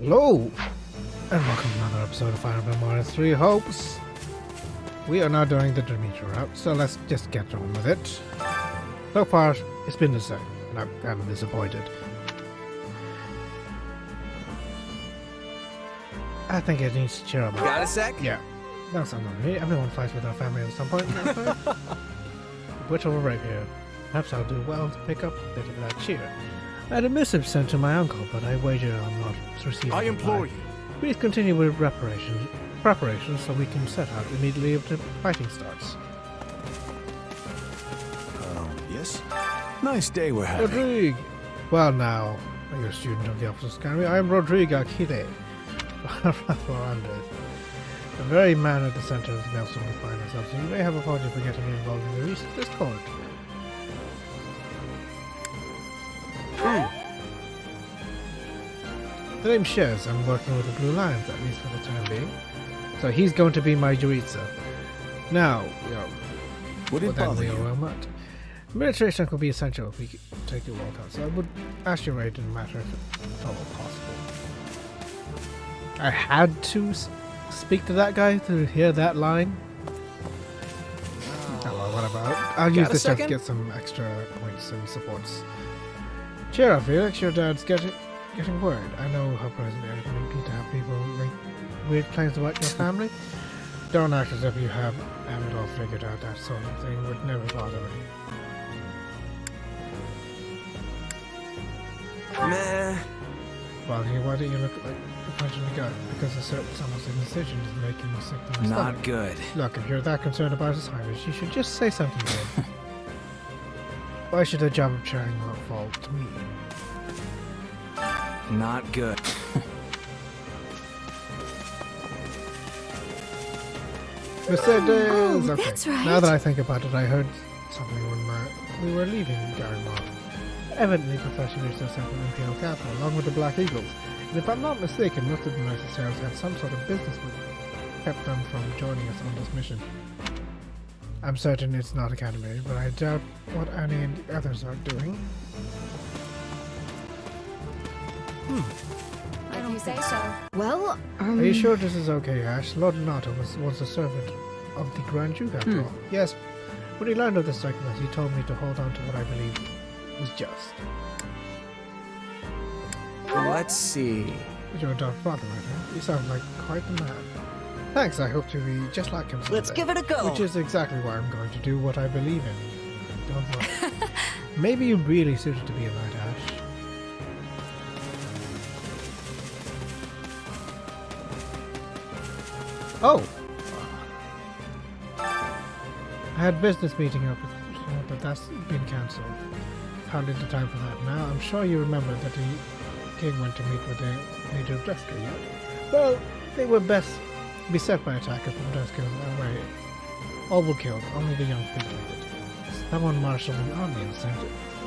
Hello, and welcome to another episode of Fire Emblem Warriors 3 Hopes. We are now doing the Demeter route, so let's just get on with it. So far, it's been the same, and I'm kind of disappointed. I think it needs to cheer up. Got a sec? Yeah. That's not on me. Everyone fights with their family at some point. Which will rape here. Perhaps I'll do well to pick up a bit of that cheer. I had a missive sent to my uncle, but I wager I'll not receive it. I implore you. Please continue with preparations so we can set out immediately after fighting starts. Yes? Nice day we're having. Rodrigue! Well now, you're a student of the Officers Academy. I am Rodrigue Akide. The very man at the center of the council we find ourselves. You may have a apology for getting involved in the recent discord. The name Shez. I'm working with the Blue Lions, at least for the time being. So he's going to be my Juritsa. Now, Would it bother you? Administration could be essential if we take your walk out, so I would ask your aid in the matter if at all possible. I had to speak to that guy to hear that line. Oh well, whatever. I'll use this just to get some extra points and supports. Cheer up, Felix. Your dad's getting worried. I know how present it can be to have people make weird claims about your family. Don't act as if you have it all figured out. That sort of thing would never bother me. Meh. Well, why don't you look like you're punching the gut? Because a certain someone's indecision is making me sick to my stomach. Not good. Look, if you're that concerned about his highness, you should just say something to him. Why should the job of cheering not fall to me? Not good. Mercedes! Oh, Okay. that's right. Now that I think about it, I heard something when we were leaving Garimar. Evidently, Professor reached us at the Imperial capital, along with the Black Eagles. And if I'm not mistaken, most of the necessaries had some sort of business which kept them from joining us on this mission. I'm certain it's not Academy, but I doubt what Annie and the others are doing. I don't say so. Well, Are you sure this is okay, Ash? Lord Nata was a servant of the Grand Duke after all. Yes, when he learned of the sickness, he told me to hold on to what I believe was just. Let's see. You're a dark father, I think. You sound like quite the man. Thanks, I hope to be just like him someday. Let's give it a go. Which is exactly why I'm going to do what I believe in. Don't worry. Maybe you're really suited to be a knight, Ash. Oh! I had business meeting up with but that's been cancelled. Hardly the time for that now. I'm sure you remember that the king went to meet with the leader of Dusker yet? Well, they were beset by attackers from Dusker and away. All were killed, only the young figurated. Someone marshaled an army and sent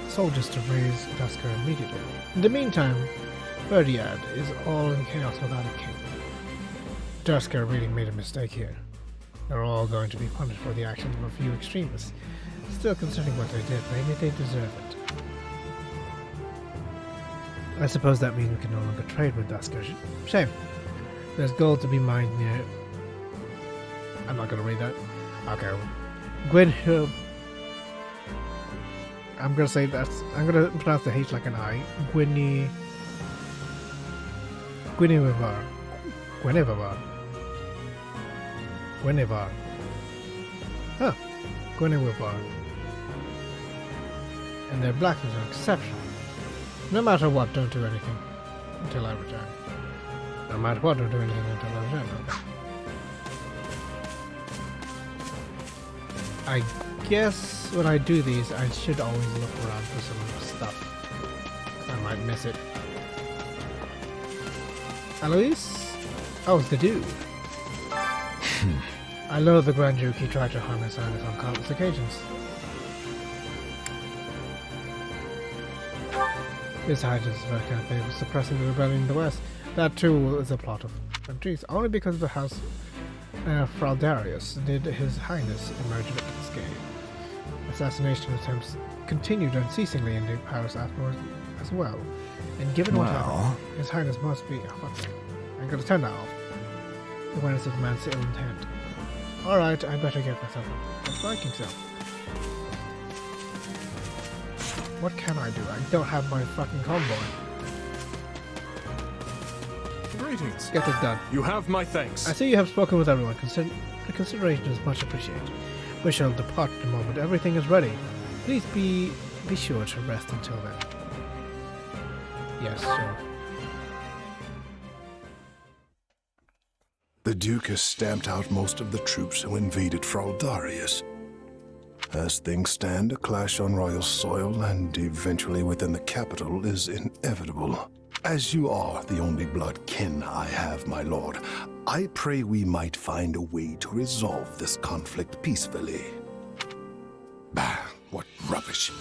soldiers to raise Dusker immediately. In the meantime, Verdiad is all in chaos without a king. Dusker really made a mistake here. They're all going to be punished for the actions of a few extremists. Still, considering what they did, maybe they deserve it. I suppose that means we can no longer trade with Dusker. Shame. There's gold to be mined near... I'm not going to read that. Okay. Gwynhill... I'm going to say that's... I'm going to pronounce the H like an I. Gwynivar. Huh. Gwynivar. And their blacksmiths are exceptional. No matter what, don't do anything until I return. No matter what, don't do anything until I return. Okay. I guess when I do these, I should always look around for some stuff. I might miss it. Alois? Oh, it's the dude. I know the Grand Duke. He tried to harm his highness on countless occasions. His highness is very capable of suppressing the rebellion in the west. That too is a plot of intrigues. Only because the house Fraldarius did his highness emerge unscathed. Assassination attempts continued unceasingly in the palace afterwards as well. And given what Well. happened, His Highness must be... Oh, fuck. I'm gonna turn that off. The awareness of man's ill intent. Alright, I better get myself a Viking self. What can I do? I don't have my fucking convoy. Greetings. Get this done. You have my thanks. I see you have spoken with everyone. The consideration is much appreciated. We shall depart in a moment. Everything is ready. Please be sure to rest until then. Yes, sir. The Duke has stamped out most of the troops who invaded Fraldarius. As things stand, a clash on royal soil and eventually within the capital is inevitable. As you are the only blood kin I have, my lord, I pray we might find a way to resolve this conflict peacefully. Bah, what rubbish.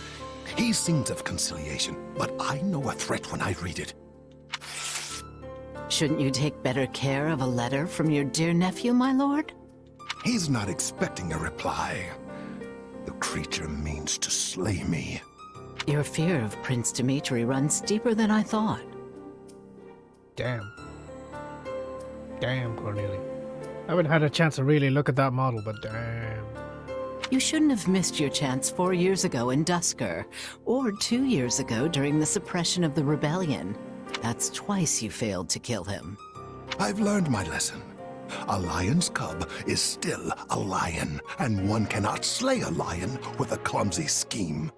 He sings of conciliation, but I know a threat when I read it. Shouldn't you take better care of a letter from your dear nephew, my lord? He's not expecting a reply. The creature means to slay me. Your fear of Prince Dimitri runs deeper than I thought. Damn. Damn, Cornelia. I haven't had a chance to really look at that model, but damn. You shouldn't have missed your chance 4 years ago in Dusker, or 2 years ago during the suppression of the rebellion. That's twice you failed to kill him. I've learned my lesson. A lion's cub is still a lion, and one cannot slay a lion with a clumsy scheme.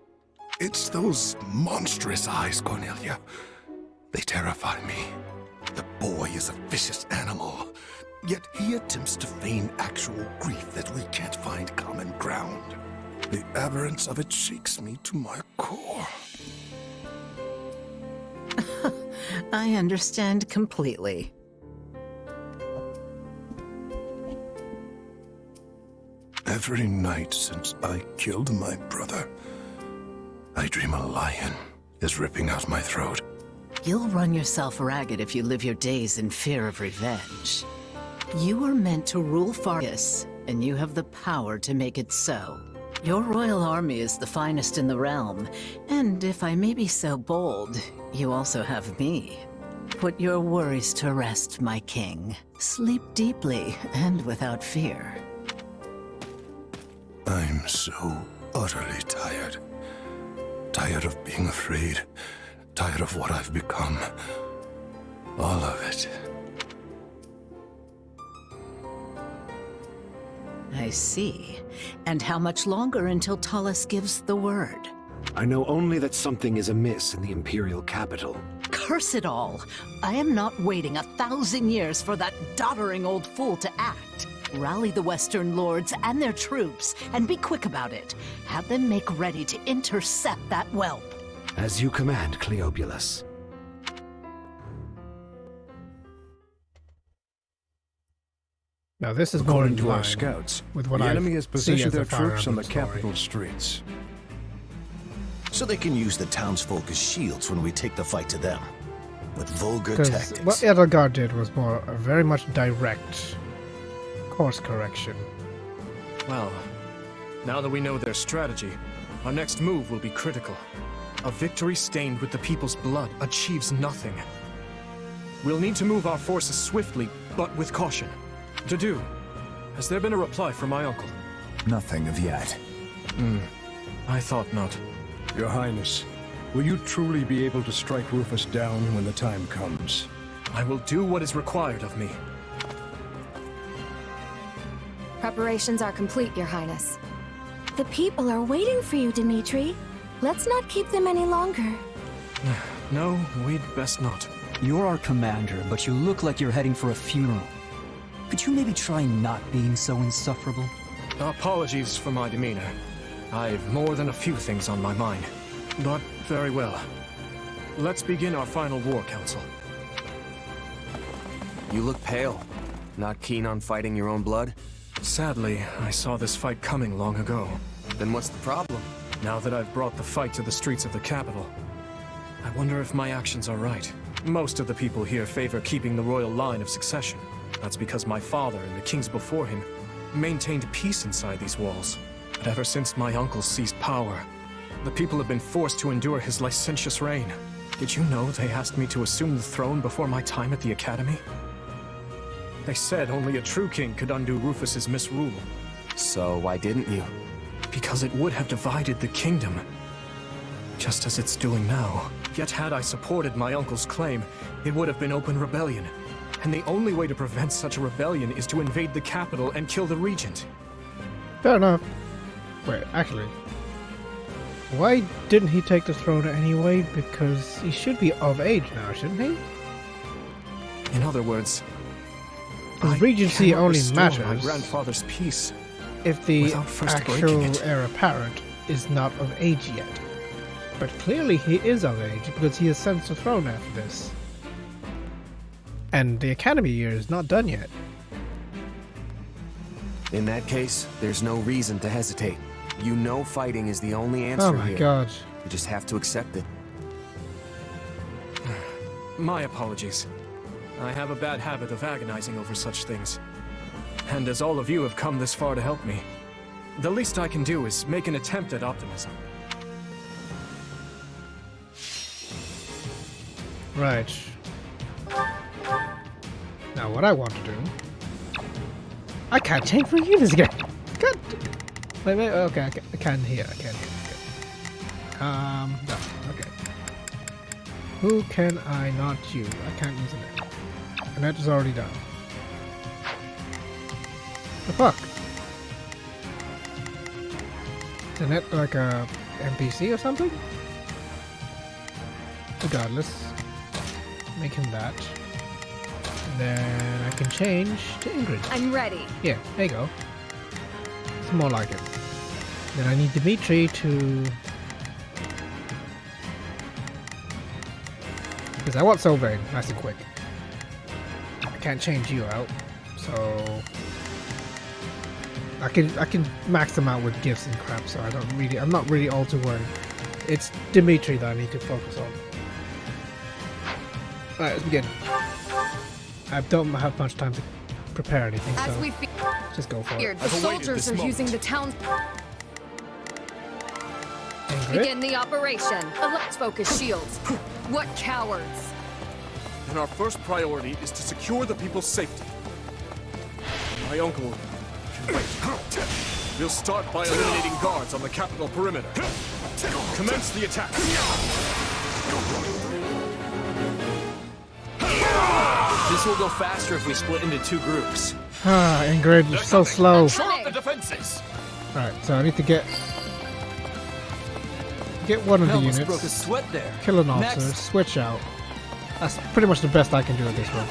It's those monstrous eyes, Cornelia. They terrify me. The boy is a vicious animal, yet he attempts to feign actual grief that we can't find common ground. The aberrance of it shakes me to my core. I understand completely. Every night since I killed my brother, I dream a lion is ripping out my throat. You'll run yourself ragged if you live your days in fear of revenge. You were meant to rule Fargus, and you have the power to make it so. Your royal army is the finest in the realm, and if I may be so bold, you also have me. Put your worries to rest, my king. Sleep deeply and without fear. I'm so utterly tired. Tired of being afraid. Tired of what I've become. All of it. I see. And how much longer until Tullus gives the word? I know only that something is amiss in the Imperial capital. Curse it all! I am not waiting 1,000 years for that doddering old fool to act. Rally the Western lords and their troops, and be quick about it. Have them make ready to intercept that whelp. As you command, Cleobulus. Now this is more According in to our line scouts, with what the I enemy has see positioned as their the Fire troops on the Emblem story. capital streets. So they can use the townsfolk as shields when we take the fight to them. With vulgar Because tactics. what Edelgard did was more a very much direct course correction. Well, now that we know their strategy, our next move will be critical. A victory stained with the people's blood achieves nothing. We'll need to move our forces swiftly, but with caution. Dedu, has there been a reply from my uncle? Nothing of yet. I thought not. Your Highness, will you truly be able to strike Rufus down when the time comes? I will do what is required of me. Preparations are complete, Your Highness. The people are waiting for you, Dimitri. Let's not keep them any longer. No, we'd best not. You're our commander, but you look like you're heading for a funeral. Could you maybe try not being so insufferable? Apologies for my demeanor. I've more than a few things on my mind. But very well. Let's begin our final war council. You look pale. Not keen on fighting your own blood? Sadly, I saw this fight coming long ago. Then what's the problem? Now that I've brought the fight to the streets of the capital, I wonder if my actions are right. Most of the people here favor keeping the royal line of succession. That's because my father and the kings before him maintained peace inside these walls. But ever since my uncle seized power, the people have been forced to endure his licentious reign. Did you know they asked me to assume the throne before my time at the Academy? They said only a true king could undo Rufus's misrule. So why didn't you? Because it would have divided the kingdom. Just as it's doing now. Yet had I supported my uncle's claim, it would have been open rebellion. And the only way to prevent such a rebellion is to invade the capital and kill the regent. Fair enough. Wait, actually, why didn't he take the throne anyway? Because he should be of age now, shouldn't he? In other words, the regency only matters my grandfather's peace if the without first actual breaking it. heir apparent is not of age yet. But clearly he is of age because he ascends the throne after this. And the Academy year is not done yet. In that case, there's no reason to hesitate. You know fighting is the only answer Oh my here. god. You just have to accept it. My apologies. I have a bad habit of agonizing over such things. And as all of you have come this far to help me, the least I can do is make an attempt at optimism. Right. Now what I want to do... I can't change my units again! God. Wait, okay, I can hear, I can hear. No, okay. Who can I not use? I can't use Annette. Annette is already done. The fuck? Is Annette like a NPC or something? Regardless. Make him that. And then I can change to Ingrid. I'm ready. Yeah, there you go. It's more like it. Then I need Dimitri to... Because I want Sylvain, nice and quick. I can't change you out, so... I can max them out with gifts and crap, so I'm not really all too worried. It's Dimitri that I need to focus on. Alright, let's begin. I don't have much time to prepare anything, As so we just go for it. the soldiers are using the town. Ingrid? Begin the operation. Let's focus shields. What cowards! And our first priority is to secure the people's safety. My uncle can wait. We'll start by eliminating guards on the capital perimeter. Commence the attack. This will go faster if we split into two groups. Ah, Ingrid, you're so slow. The defenses. Alright, so I need to get one of the Almost units, broke a sweat there. kill an officer, Next. switch out. That's pretty much the best I can do at this one.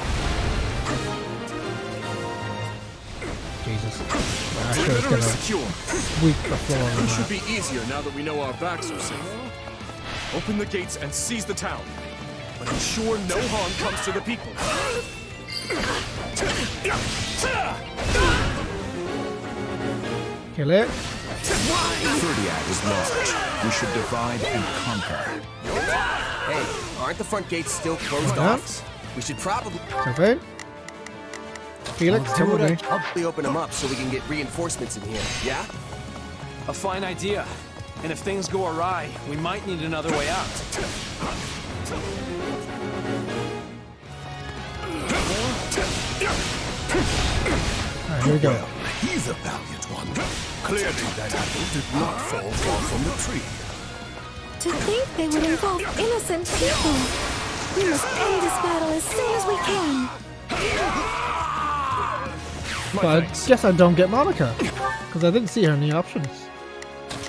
Jesus. I'm sure it's Perimeter gonna is secure. sweep the floor. It on should that. be easier now that we know our backs are safe. Open the gates and seize the town. But ensure no harm comes to the people. Kill it. 30 is large. We should divide and conquer. Hey, aren't the front gates still closed Yeah. off? We should probably Sylvain. Felix, come with me. probably open them up so we can get reinforcements in here, yeah? A fine idea. And if things go awry, we might need another way out. Alright, here we go. Well, he's a valiant one. Clearly that apple did not fall far from the tree. To think they would involve innocent people. We must end this battle as soon as we can. But I guess I don't get Monica. Because I didn't see her in the options.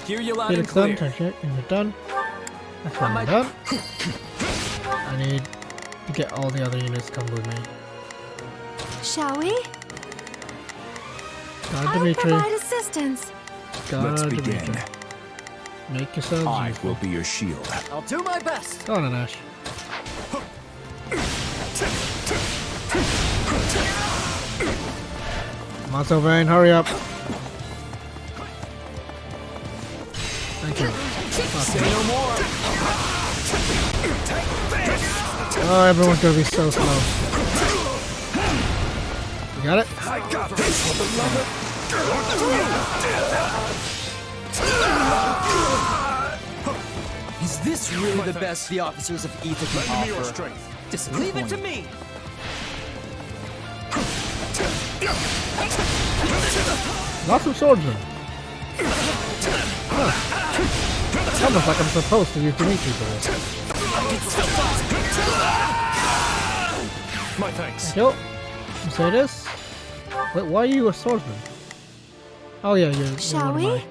Hear you loud and Felix done, clear. turn check, and we're done. That's one we're done. I need to get all the other units to come with me. Shall we? God, I'll Dimitri. provide assistance. God, Let's Dimitri. begin. Make yourselves I useful. will be your shield. I'll do my best. Go on, Ash. Come on, Sylvain, hurry up. Thank you. Say no more. Oh, everyone's gonna be so slow. You got it? I got this for the love of... Is this really the best the officers of Ether can Lend me your offer? strength. Leave it to me! Lots of swordsmen. Huh. Almost like I'm supposed to use Dimitri for this. My thanks. Thank you. You say this? Wait, why are you a swordsman? Oh yeah, you're Shall one we? of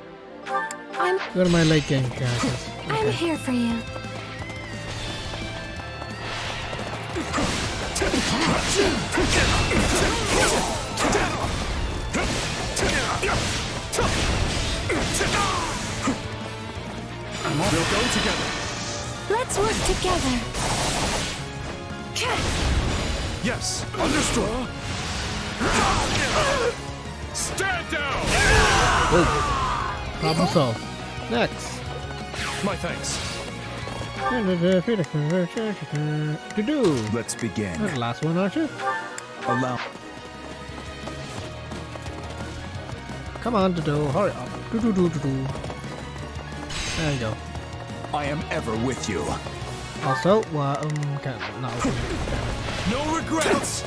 one of my late game characters. I'm here for you. We'll go together. Let's work together. Yes, understood. Stand down! Problem solved. Next. My thanks. To-do. Let's begin. You're the last one, aren't you? Allow. Come on, to-do. Hurry up. Do-do-do-do-do. There you go. I am ever with you. Also, can't not open it. No regrets!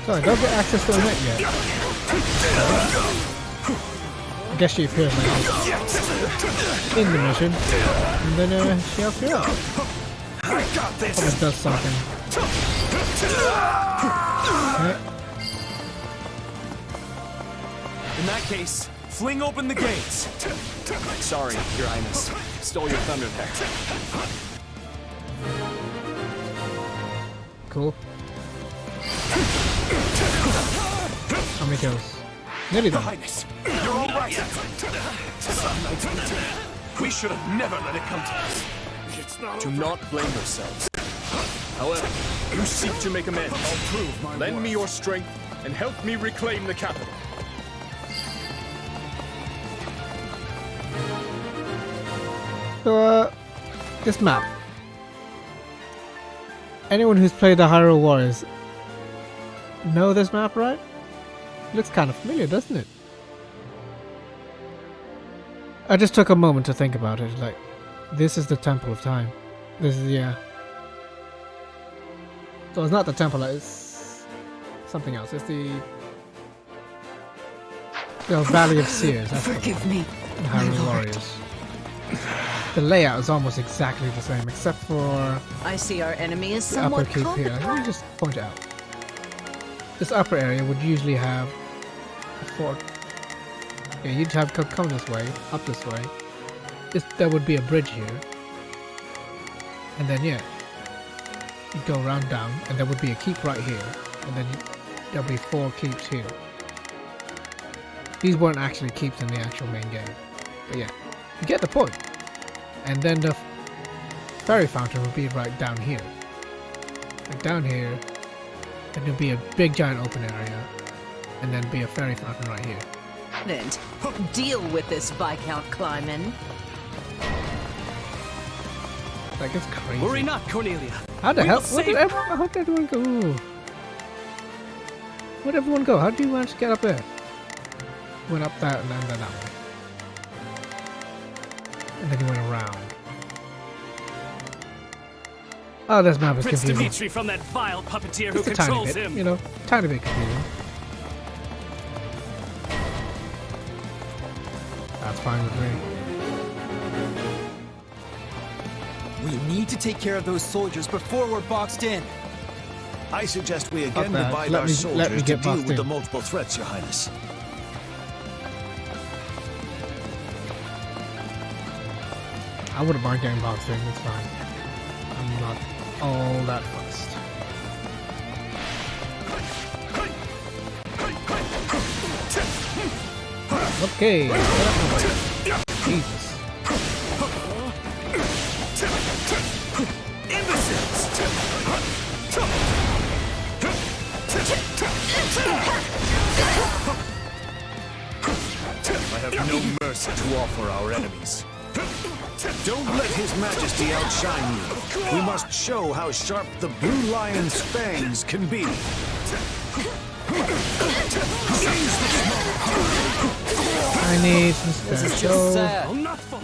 Sorry, don't get access to the net yet. I guess she appears like in the mission, and then she helps you out. I got this. Probably does something. Okay. In that case, fling open the gates. Sorry, Your Highness. Stole your thunder there. Cool. How many kills? Nearly Your done. Highness, you're all right. Some nights we should have never let it come to this. Do not blame yourselves. However, you seek to make amends. I'll prove my Lend me your strength and help me reclaim the capital. So, this map. Anyone who's played the Hyrule Warriors know this map, right? It looks kind of familiar, doesn't it? I just took a moment to think about it. Like, this is the Temple of Time. This is, yeah. So it's not the temple, it's something else. It's the Valley of Seers. That's Forgive me, the my Hyrule lord. Warriors. The layout is almost exactly the same, except for I see our enemy is the upper somewhat keep here. Let me just point it out. This upper area would usually have a fort. Yeah, you'd have come this way, up this way. There would be a bridge here. And then, yeah, you'd go around down, and there would be a keep right here. And then there'll be 4 keeps here. These weren't actually keeps in the actual main game. But yeah, you get the point. And then the fairy fountain would be right down here. Like down here, and there'll be a big giant open area, and then be a fairy fountain right here. And deal with this, Viscount Kleiman. Like, it's crazy. Worry not, Cornelia. How the We hell? will save- How did everyone go? Where'd everyone go? How did you manage to get up there? Went up that and then that way. And then you went around. Oh, this map is Prince confusing. Dimitri from that vile puppeteer who Just a tiny controls bit, him. you know, tiny bit confusing. That's fine with me. We need to take care of those soldiers before we're boxed in. I suggest we again that. divide Let our me soldiers to get deal boxed with the in. multiple threats, Your Highness. I wouldn't mind getting boxed in, it's fine. I'm not all that fussed. Okay, get up my way. Jesus. I have no mercy to offer our enemies. Don't let His Majesty outshine you. We must show how sharp the Blue Lion's fangs can be. I need some This is special. just sad.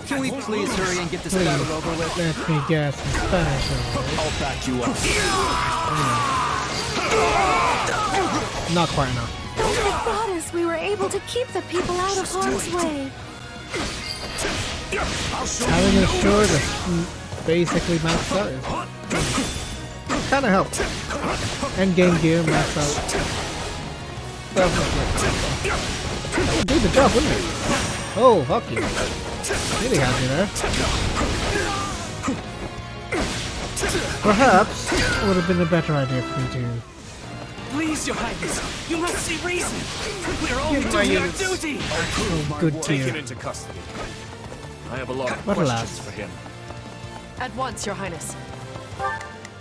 Can we please hurry and get this battle over with? Let me get some special. I'll back you up. Not quite enough. Thank goddess we were able to keep the people out of harm's way. Having a sword that's basically maxed out is kind of helps. Endgame gear maxed out. That would do the job, wouldn't it? Oh, fuck you. Really happy there. Perhaps it would have been a better idea for me to... Please, Your Highness, you must see reason. We're only Give my doing our units. duty. Oh, good Take him gear. into custody. I have a lot of What a questions lass. for him. At once, Your Highness.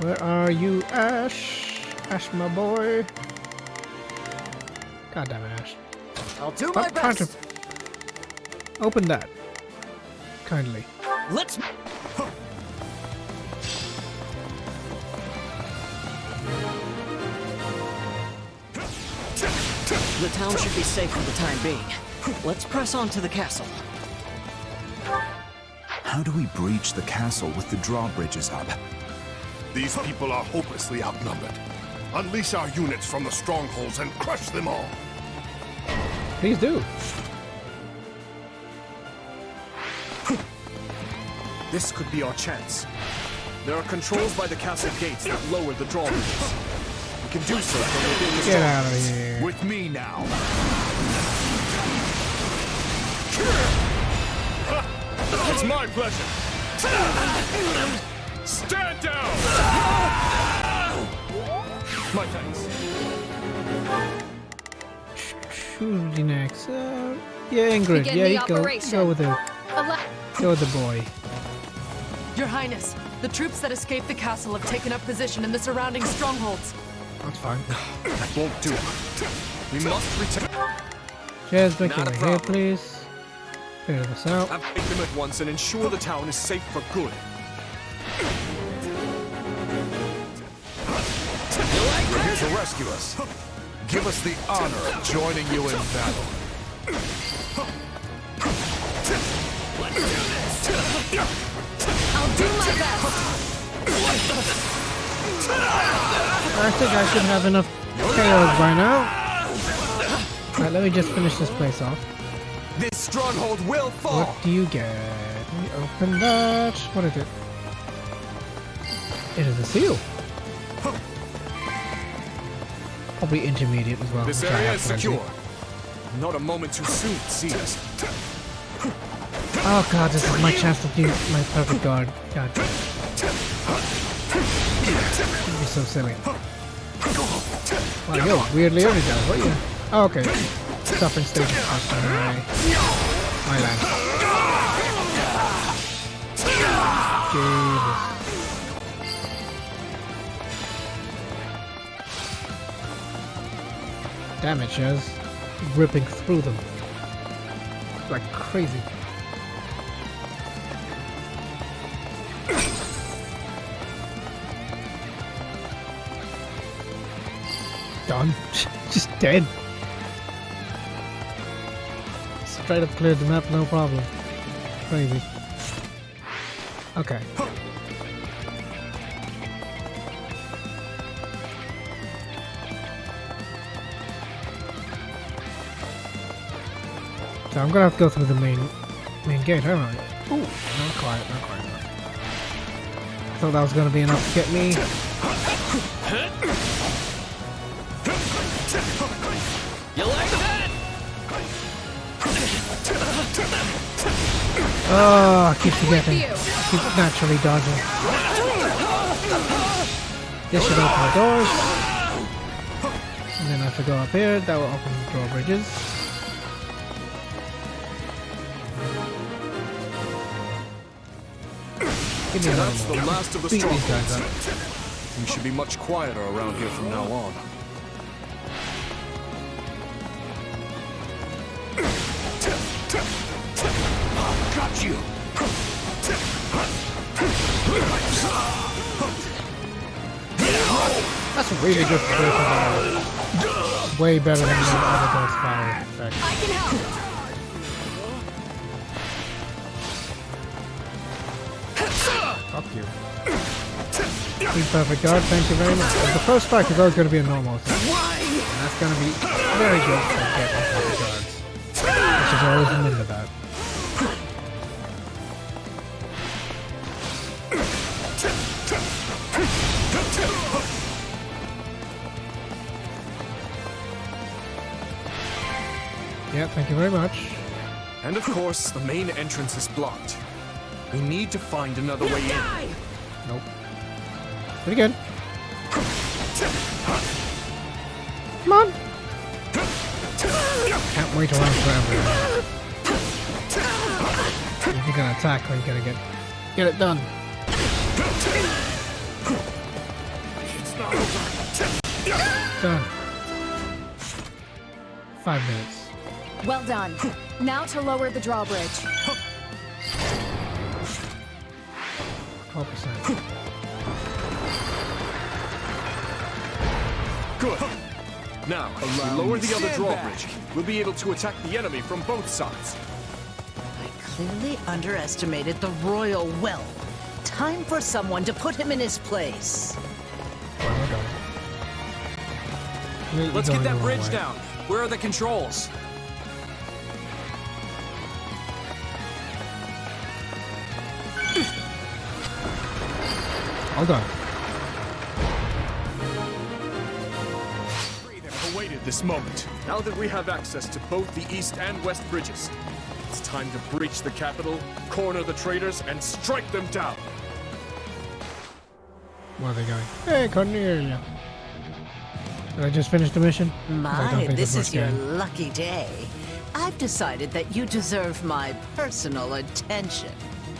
Where are you, Ash? Ash, my boy. God damn it, Ash. I'll do Stop trying to open that. Kindly. Let's. The town should be safe for the time being. Let's press on to the castle. How do we breach the castle with the drawbridges up? These people are hopelessly outnumbered. Unleash our units from the strongholds and crush them all. Please do. This could be our chance. There are controls by the castle gates that lower the drawbridges. We can do so from within the Get out of strongholds. here. With me now. It's my pleasure. Stand down! My thanks. Who's next? Yeah, Ingrid. Begin Yeah, the you go. operation. Go with the boy. Your Highness, the troops that escaped the castle have taken up position in the surrounding strongholds. That's fine. That won't do. We must return. Cheers, make Not your a way here, problem. please. Clear this out. Take them at once and ensure the town is safe for good. We're here to rescue us. Give us the honor of joining you in battle. I'll do my best. I think I should have enough KOs by now. Right, let me just finish this place off. This stronghold will fall. What do you get? Let me open that. What is it? It is a seal. Probably intermediate as well. This which I area have is plenty. secure. Not a moment too soon, it seems. Oh god, this is my chance to do my perfect guard. God. You're so silly. Wow, you're weirdly early down, what are you? Oh, okay. Stopping station cost my land. Jesus. Damage is ripping through them. Like crazy. Done. Just dead. Straight up cleared the map, no problem. Crazy. Okay. So I'm gonna have to go through the main gate, aren't I? Ooh, not quite, not quite. I thought that was gonna be enough to get me. You like that? Oh, I keep forgetting. Keep naturally dodging. This should open the doors. And then I have to go up here. That will open the drawbridges. Give me another That's the one. last of the Beat these guys strongholds. up. We should be much quieter around here from now on. Got you. That's really good for both of them. way better than the other ghost fire effect. I can help. Fuck you. Three perfect guard, thank you very much. The first strike is always going to be a normal thing. And that's going to be very good for getting perfect guards. Which is always remember that. Yeah, thank you very much. And of course, the main entrance is blocked. We need to find another way in. Nope. Pretty good. Come on! Can't wait around forever. If you're gonna attack, or you're gonna get it done. Done. 5 minutes. Well done. Now to lower the drawbridge. 12%. Good. Now, if we lower the other drawbridge, we'll be able to attack the enemy from both sides. I clearly underestimated the royal wealth. Time for someone to put him in his place. Let's get that bridge down. Where are the controls? Hold on. I've awaited this moment. Now that we have access to both the east and west bridges, it's time to breach the capital, corner the traitors, and strike them down. Where are they going? Hey, Cornelia. Did I just finish the mission? My, this is your lucky day. I've decided that you deserve my personal attention.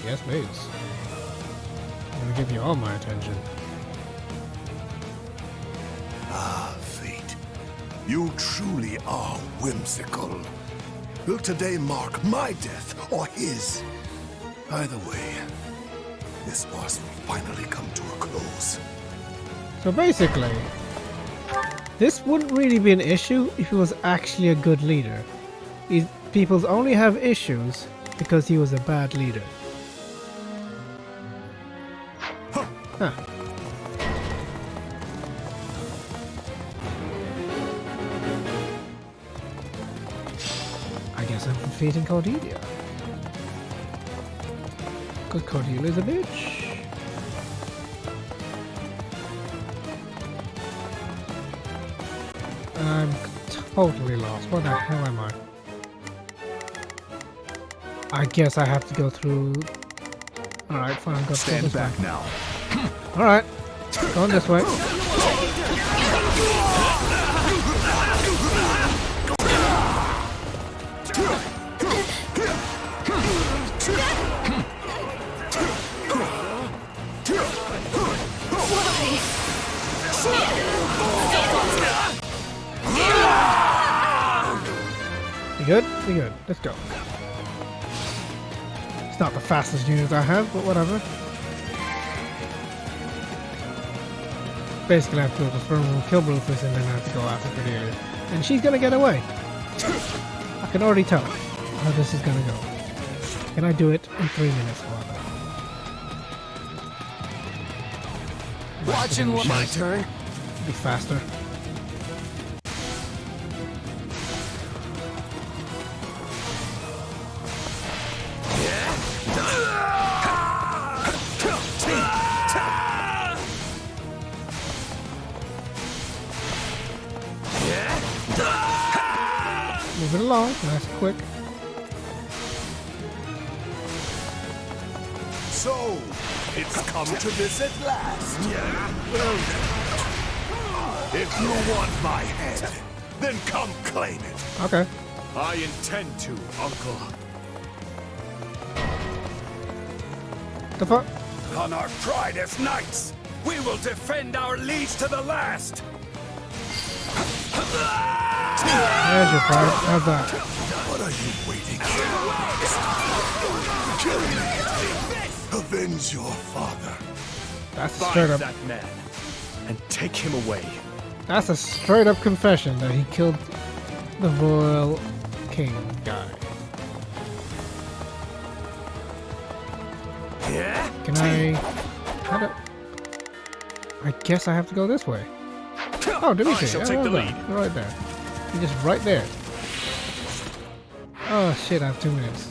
Yes, please. I'm gonna give you all my attention. Ah, fate. You truly are whimsical. Will today mark my death or his? Either way, this farce will finally come to a close. So basically, this wouldn't really be an issue if he was actually a good leader. People only have issues because he was a bad leader. Huh. I guess I'm defeating Cordelia. Because Cordelia's a bitch. I'm totally lost. Where the hell am I? I guess I have to go through. Alright, fine, go through this back way. now. Alright, going this way. We good? We good. Let's go. It's not the fastest unit I have, but whatever. Basically, I have to go to kill Rufus and then I have to go after Cordelia. And she's gonna get away. I can already tell how this is gonna go. Can I do it in 3 minutes, however? Watching what my turn. Be faster. Move it along, nice and quick. So, it's come to this at last. Well, if you want my head, then come claim it. Okay. I intend to, Uncle. The fuck? On our pride as knights, we will defend our liege to the last. There's your pride. How's that? What are you waiting for? Kill me. Avenge your father. That's Find straight up. that man and take him away. That's a straight up confession that he killed the royal king guy. Can I... How do... I guess I have to go this way. Oh, did we see? Shall take the lead. Right there. He's just right there. Oh shit, I have 2 minutes.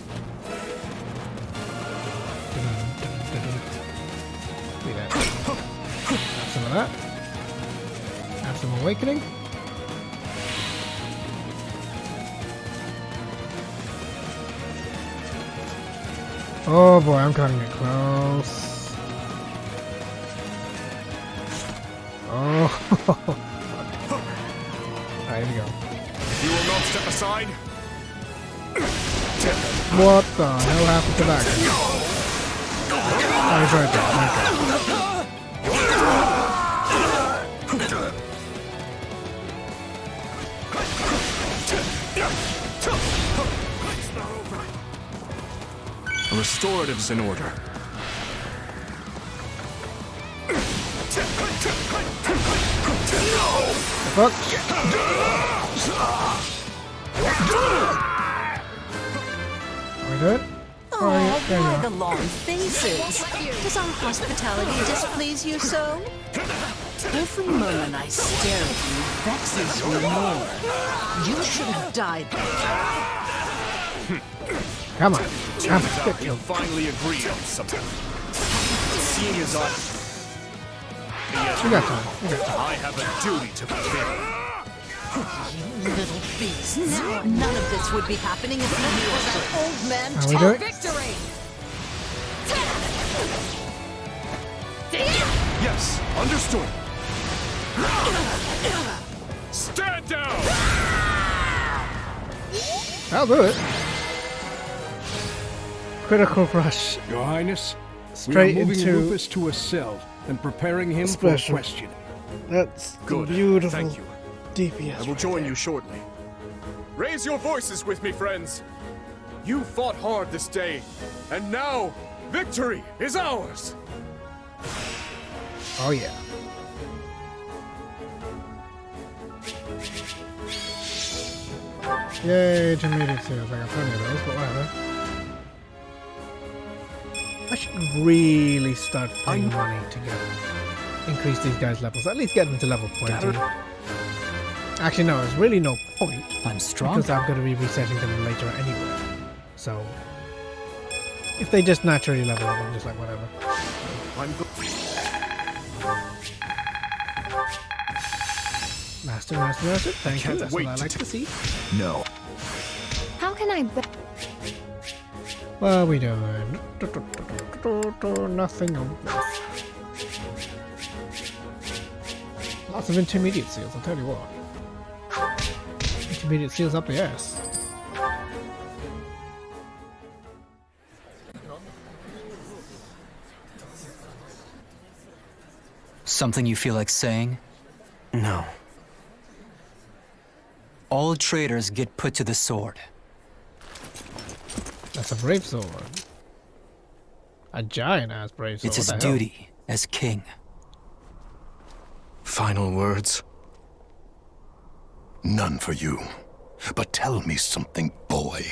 See that. Have some of that. Have some awakening. Oh boy, I'm cutting it close. Oh. Alright, here we go. You will not step aside. What the hell happened to that guy? Oh, he's right there. A restorative's in order. Fuck. Are we good? Oh, why the long faces? Does our hospitality displease you so? Every moment I stare at you vexes you more. You should have died. Come on. Come on. We'll finally agree on something. Seeing as We got time. I have a duty to fulfill. You little beast. Now, none of this would be happening if not for that old man. How we doing? Victory! Yes, understood. Stand down! I'll do it. Critical rush. Your Highness, Straight we are moving into Rufus to a cell and preparing him special. for a question. That's Good. beautiful. Thank you. DPS. I will join you shortly. Raise your voices with me, friends. You fought hard this day, and now victory is ours. Oh yeah. Yay, intermediate seals. I got plenty of those, but whatever. I should really start paying money to increase these guys' levels. At least get them to level 20. Actually, no, there's really no point. I'm strong. Because I'm going to be resetting them later anyway. So, if they just naturally level up, I'm just like, whatever. Master. Thank you. That's what I like to see. No. How can I What are we doing? Nothing. Lots of intermediate seals, I'll tell you what. Intermediate seals up the ass. Something you feel like saying? No. All traitors get put to the sword. That's a brave sword. A giant-ass brave sword. It's his duty as king. Final words? None for you. But tell me something, boy.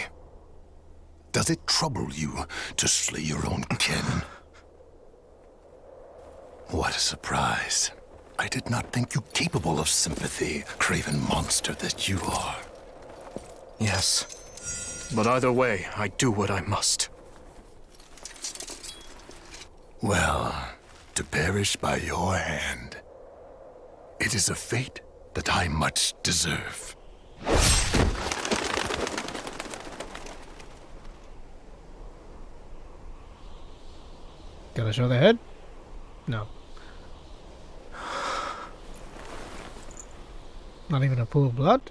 Does it trouble you to slay your own kin? What a surprise. I did not think you capable of sympathy, craven monster that you are. Yes. But either way, I do what I must. Well, to perish by your hand, it is a fate that I much deserve. Gotta show the head? No. Not even a pool of blood?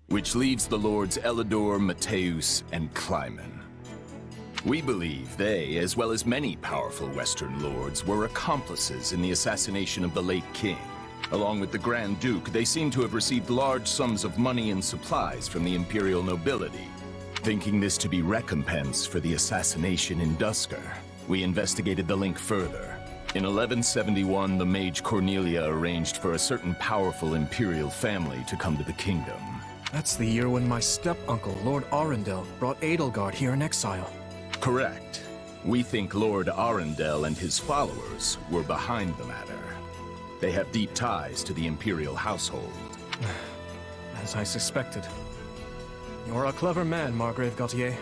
Which leaves the lords Elidor, Mateus, and Kleiman. We believe they, as well as many powerful Western lords, were accomplices in the assassination of the late king. Along with the Grand Duke, they seem to have received large sums of money and supplies from the imperial nobility, thinking this to be recompense for the assassination in Dusker. We investigated the link further. In 1171, the mage Cornelia arranged for a certain powerful imperial family to come to the kingdom. That's the year when my step-uncle, Lord Arundel, brought Edelgard here in exile. Correct. We think Lord Arundel and his followers were behind the matter. They have deep ties to the imperial household. As I suspected. You're a clever man, Margrave Gautier.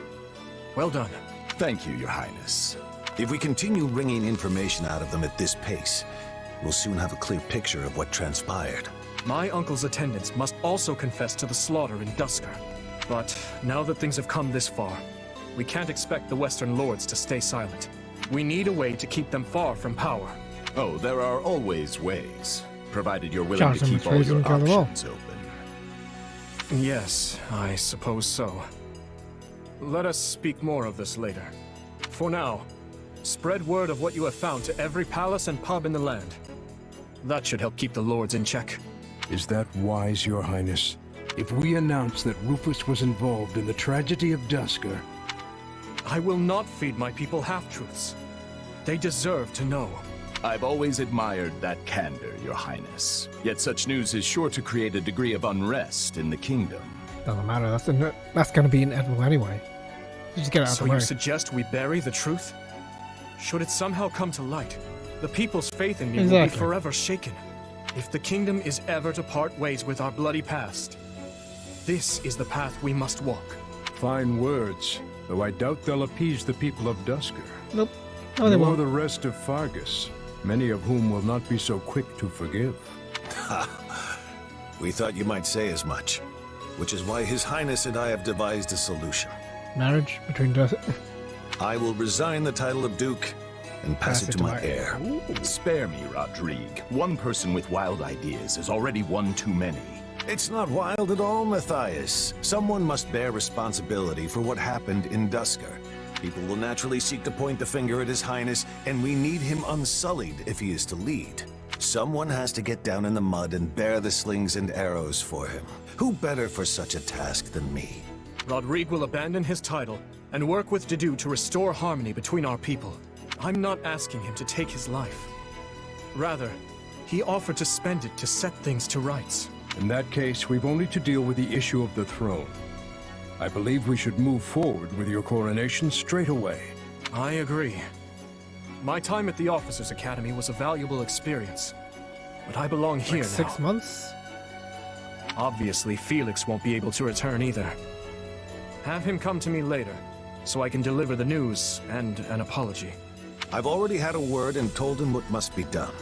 Well done. Thank you, Your Highness. If we continue wringing information out of them at this pace, we'll soon have a clear picture of what transpired. My uncle's attendants must also confess to the slaughter in Dusker. But now that things have come this far, we can't expect the Western Lords to stay silent. We need a way to keep them far from power. Oh, there are always ways, provided you're willing to Johnson keep all was your freezing the wall. options open. Yes, I suppose so. Let us speak more of this later. For now, spread word of what you have found to every palace and pub in the land. That should help keep the lords in check. Is that wise, Your Highness? If we announce that Rufus was involved in the tragedy of Dusker... I will not feed my people half-truths. They deserve to know. I've always admired that candor, Your Highness. Yet such news is sure to create a degree of unrest in the kingdom. Doesn't matter. That's going to be inevitable anyway. Just get it out So the way. you suggest we bury the truth? Should it somehow come to light, the people's faith in me will be forever shaken. If the kingdom is ever to part ways with our bloody past, this is the path we must walk. Fine words, though I doubt they'll appease the people of Dusker. Nope. No, they Nor won't. the rest of Fargus, many of whom will not be so quick to forgive. We thought you might say as much, which is why His Highness and I have devised a solution. Marriage between I will resign the title of Duke and pass it to my heir. Spare me, Rodrigue. One person with wild ideas is already one too many. It's not wild at all, Matthias. Someone must bear responsibility for what happened in Dusker. People will naturally seek to point the finger at His Highness, and we need him unsullied if he is to lead. Someone has to get down in the mud and bear the slings and arrows for him. Who better for such a task than me? Rodrigue will abandon his title and work with Dedue to restore harmony between our people. I'm not asking him to take his life. Rather, he offered to spend it to set things to rights. In that case, we've only to deal with the issue of the throne. I believe we should move forward with your coronation straight away. I agree. My time at the Officers' Academy was a valuable experience, but I belong here now. 6 months? Obviously, Felix won't be able to return either. Have him come to me later, so I can deliver the news and an apology. I've already had a word and told him what must be done.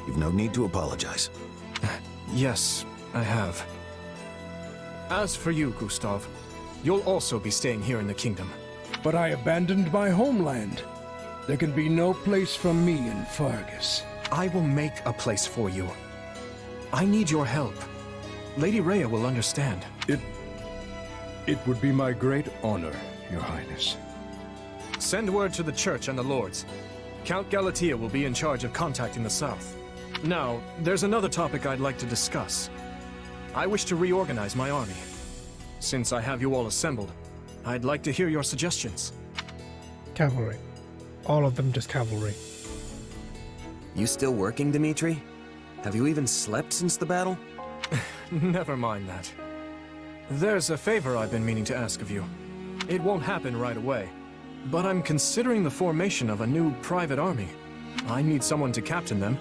You've no need to apologize. Yes, I have. As for you, Gustav, you'll also be staying here in the kingdom. But I abandoned my homeland. There can be no place for me in Fargus. I will make a place for you. I need your help. Lady Rhea will understand. It would be my great honor, Your Highness. Send word to the church and the lords. Count Galatea will be in charge of contacting the south. Now, there's another topic I'd like to discuss. I wish to reorganize my army. Since I have you all assembled, I'd like to hear your suggestions. Cavalry. All of them just cavalry. You still working, Dimitri? Have you even slept since the battle? Never mind that. There's a favor I've been meaning to ask of you. It won't happen right away, but I'm considering the formation of a new private army. I need someone to captain them,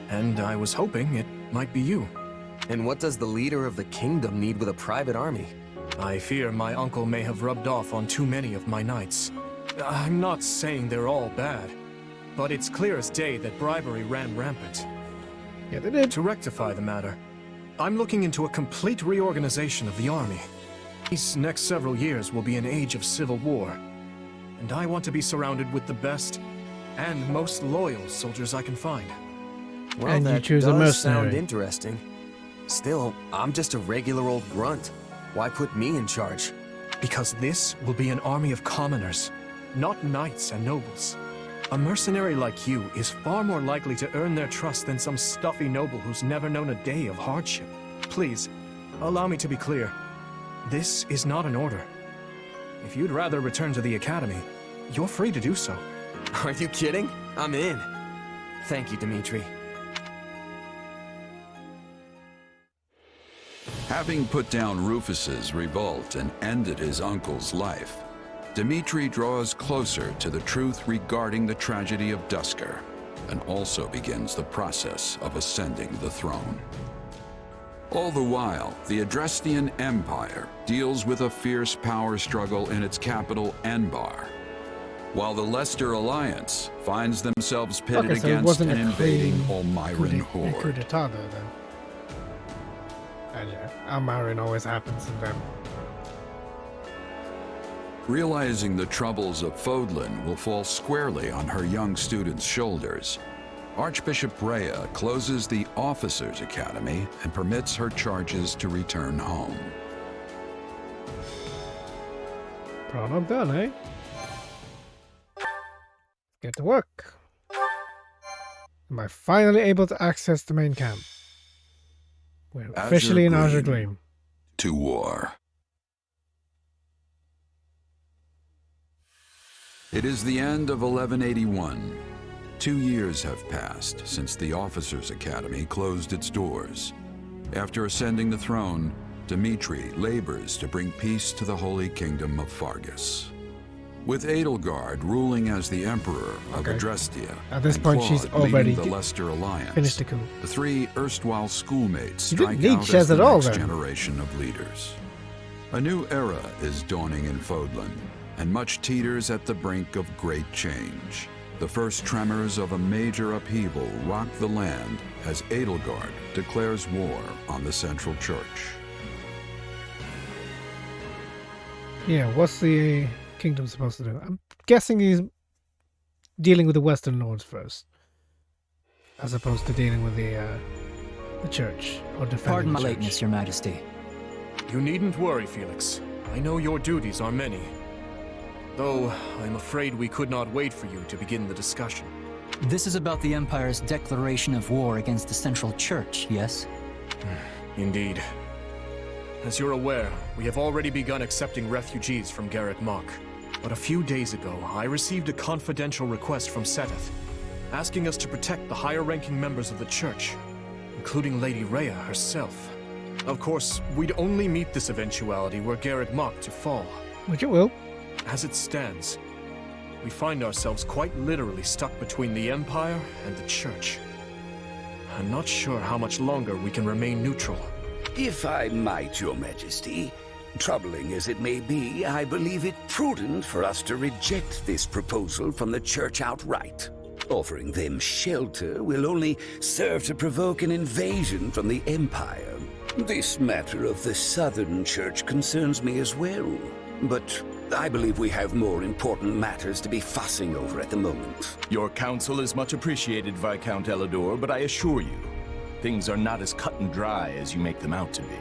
and I was hoping it might be you. And what does the leader of the kingdom need with a private army? I fear my uncle may have rubbed off on too many of my knights. I'm not saying they're all bad, but it's clear as day that bribery ran rampant. Yeah, they did. To rectify the matter, I'm looking into a complete reorganization of the army. These next several years will be an age of civil war, and I want to be surrounded with the best and most loyal soldiers I can find. Well, and that you choose does a mercenary. sound interesting. Still, I'm just a regular old grunt. Why put me in charge? Because this will be an army of commoners, not knights and nobles. A mercenary like you is far more likely to earn their trust than some stuffy noble who's never known a day of hardship. Please, allow me to be clear. This is not an order. If you'd rather return to the academy, you're free to do so. Are you kidding? I'm in. Thank you, Dimitri. Having put down Rufus's revolt and ended his uncle's life, Dimitri draws closer to the truth regarding the tragedy of Duscur, and also begins the process of ascending the throne. All the while, the Adrestian Empire deals with a fierce power struggle in its capital, Enbar, while the Leicester Alliance finds themselves pitted Okay, so it against wasn't an a invading clean Almiran coup horde. d'etat there, then. And yeah, Almiran always happens in them. Realizing the troubles of Fodlan will fall squarely on her young students' shoulders, Archbishop Rhea closes the Officers' Academy and permits her charges to return home. Problem done, eh? Get to work. Am I finally able to access the main camp? We're officially in Azure Gleam. To war. It is the end of 1181. 2 years have passed since the Officers' Academy closed its doors. After ascending the throne, Dimitri labors to bring peace to the Holy Kingdom of Fargus. With Edelgard ruling as the Emperor of Adrestia, At this and point, Claude she's already leading the Leicester Alliance, finished the coup. the three erstwhile schoolmates You didn't strike need out Chez as the at all, next then. generation of leaders. A new era is dawning in Fodlan, and much teeters at the brink of great change. The first tremors of a major upheaval rock the land as Edelgard declares war on the Central Church. Yeah, what's the kingdom supposed to do? I'm guessing he's dealing with the Western Lords first, as opposed to dealing with the church or defending Pardon my the church. lateness, Your Majesty. You needn't worry, Felix. I know your duties are many. Though, I'm afraid we could not wait for you to begin the discussion. This is about the Empire's declaration of war against the Central Church, yes? Indeed. As you're aware, we have already begun accepting refugees from Garrick Mach. But a few days ago, I received a confidential request from Seteth, asking us to protect the higher-ranking members of the Church, including Lady Rhea herself. Of course, we'd only meet this eventuality were Garrick Mach to fall. Which it will. As it stands, we find ourselves quite literally stuck between the Empire and the Church. I'm not sure how much longer we can remain neutral. If I might, Your Majesty, troubling as it may be, I believe it prudent for us to reject this proposal from the Church outright. Offering them shelter will only serve to provoke an invasion from the Empire. This matter of the Southern Church concerns me as well, but I believe we have more important matters to be fussing over at the moment. Your counsel is much appreciated, Viscount Elidor, but I assure you, things are not as cut and dry as you make them out to be.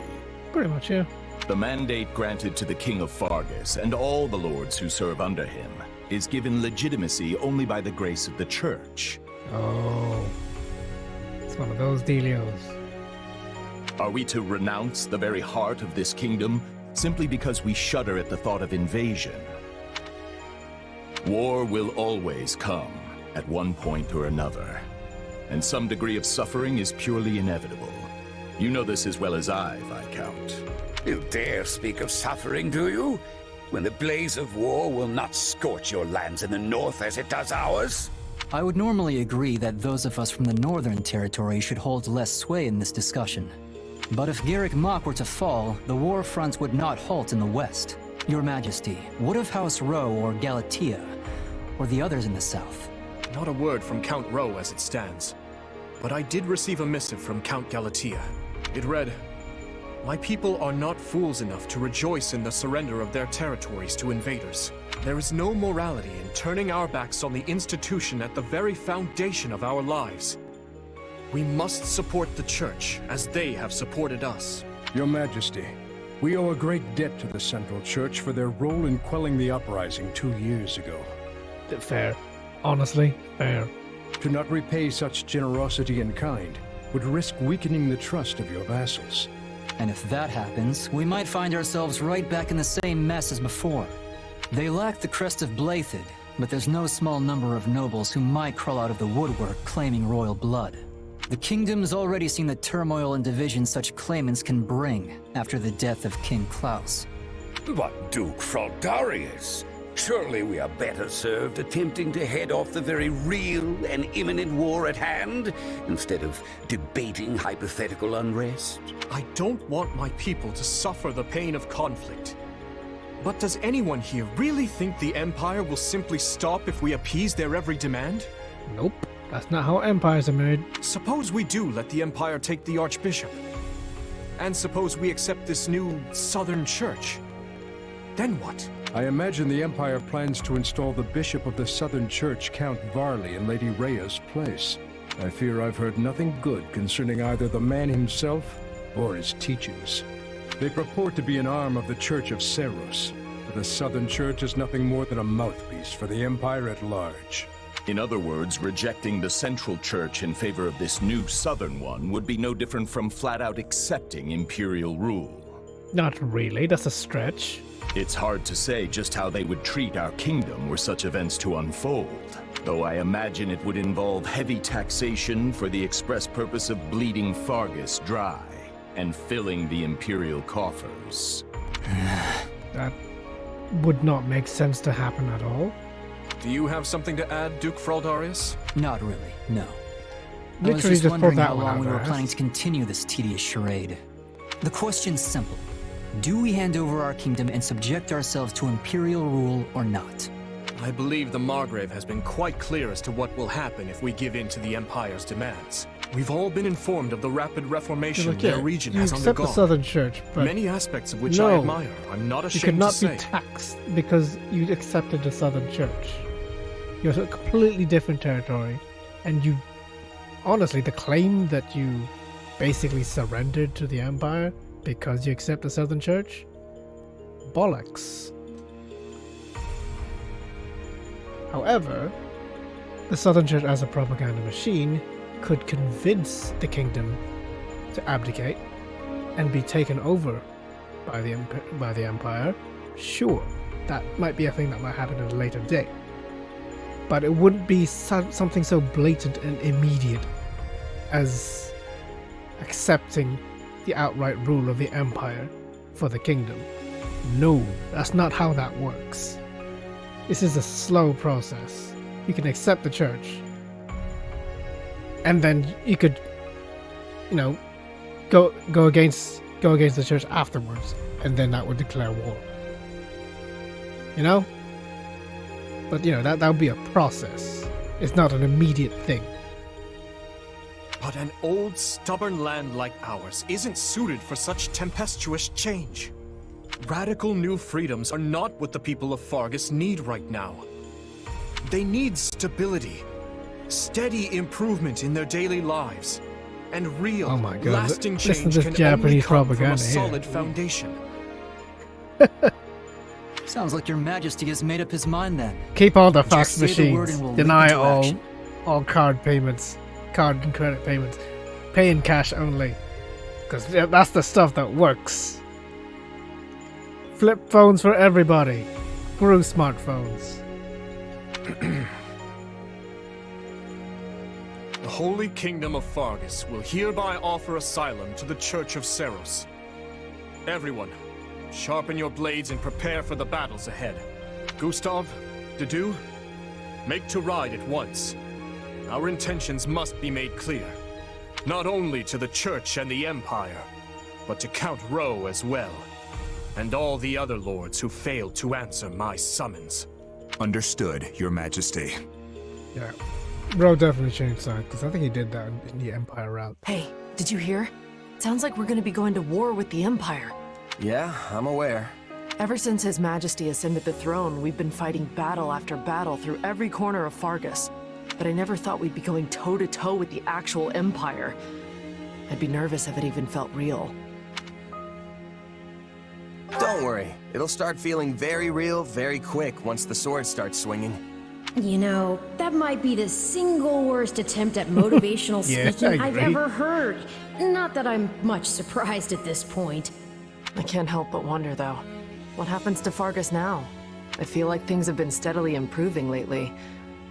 Pretty much, yeah. The mandate granted to the King of Fargus and all the lords who serve under him is given legitimacy only by the grace of the Church. Oh. It's one of those dealios. Are we to renounce the very heart of this kingdom simply because we shudder at the thought of invasion? War will always come at one point or another, and some degree of suffering is purely inevitable. You know this as well as I, Viscount. You dare speak of suffering, do you? When the blaze of war will not scorch your lands in the north as it does ours? I would normally agree that those of us from the Northern Territory should hold less sway in this discussion. But if Garrick Mach were to fall, the war fronts would not halt in the west. Your Majesty, what of House Rowe or Galatia, or the others in the south? Not a word from Count Rowe as it stands. But I did receive a missive from Count Galatia. It read, "My people are not fools enough to rejoice in the surrender of their territories to invaders. There is no morality in turning our backs on the institution at the very foundation of our lives. We must support the Church, as they have supported us." Your Majesty, we owe a great debt to the Central Church for their role in quelling the uprising 2 years ago. Fair. Honestly, fair. To not repay such generosity in kind would risk weakening the trust of your vassals. And if that happens, we might find ourselves right back in the same mess as before. They lack the crest of Blathid, but there's no small number of nobles who might crawl out of the woodwork claiming royal blood. The kingdom's already seen the turmoil and division such claimants can bring after the death of King Klaus. But Duke Fraldarius, surely we are better served attempting to head off the very real and imminent war at hand, instead of debating hypothetical unrest. I don't want my people to suffer the pain of conflict. But does anyone here really think the Empire will simply stop if we appease their every demand? Nope. That's not how empires are made. Suppose we do let the Empire take the Archbishop. And suppose we accept this new Southern Church. Then what? I imagine the Empire plans to install the Bishop of the Southern Church, Count Varley, in Lady Rhea's place. I fear I've heard nothing good concerning either the man himself or his teachings. They purport to be an arm of the Church of Seros, but the Southern Church is nothing more than a mouthpiece for the Empire at large. In other words, rejecting the Central Church in favor of this new Southern one would be no different from flat-out accepting imperial rule. Not really, that's a stretch. It's hard to say just how they would treat our kingdom were such events to unfold, though I imagine it would involve heavy taxation for the express purpose of bleeding Fargus dry and filling the imperial coffers. That would not make sense to happen at all. Do you have something to add, Duke Fraldarius? Not really, no. I was Literally just just wondering pulled that how one long out we of were our planning ass. to continue this tedious charade. The question's simple. Do we hand over our kingdom and subject ourselves to imperial rule or not? I believe the Margrave has been quite clear as to what will happen if we give in to the Empire's demands. We've all been informed of the rapid reformation Look, their region you has accept undergone. the Southern Church, but many aspects of which no, I admire. I'm not you ashamed could not to say. be taxed because you accepted the Southern Church. You're a completely different territory, and you, honestly, the claim that you basically surrendered to the Empire because you accept the Southern Church, bollocks. However, the Southern Church as a propaganda machine could convince the kingdom to abdicate and be taken over by the Empire. Sure, that might be a thing that might happen at a later date. But it wouldn't be something so blatant and immediate as accepting the outright rule of the Empire for the kingdom. No, that's not how that works. This is a slow process. You can accept the church, and then you could, go against the church afterwards, and then that would declare war. But that would be a process. It's not an immediate thing. But an old, stubborn land like ours isn't suited for such tempestuous change. Radical new freedoms are not what the people of Fargus need right now. They need stability, steady improvement in their daily lives, and real, Oh my God, lasting listen change to this can Japanese only come from a propaganda here. solid foundation. Sounds like your majesty has made up his mind then. Keep all the Just fax say the word machines. and we'll Deny leap into all action. card payments, card and credit payments. Pay in cash only, because that's the stuff that works. Flip phones for everybody. Screw smartphones. The Holy Kingdom of Fargus will hereby offer asylum to the Church of Seros. Everyone, sharpen your blades and prepare for the battles ahead. Gustav, Dedu, make to ride at once. Our intentions must be made clear, not only to the Church and the Empire, but to Count Rowe as well, and all the other lords who failed to answer my summons. Understood, Your Majesty. Yeah, Bro definitely changed sides, because I think he did that in the Empire route. Hey, did you hear? Sounds like we're gonna be going to war with the Empire. Yeah, I'm aware. Ever since His Majesty ascended the throne, we've been fighting battle after battle through every corner of Fargus. But I never thought we'd be going toe-to-toe with the actual Empire. I'd be nervous if it even felt real. Don't worry, it'll start feeling very real very quick once the sword starts swinging. That might be the single worst attempt at motivational Yeah, speaking I I've agree. ever heard. Not that I'm much surprised at this point. I can't help but wonder, though. What happens to Fargus now? I feel like things have been steadily improving lately,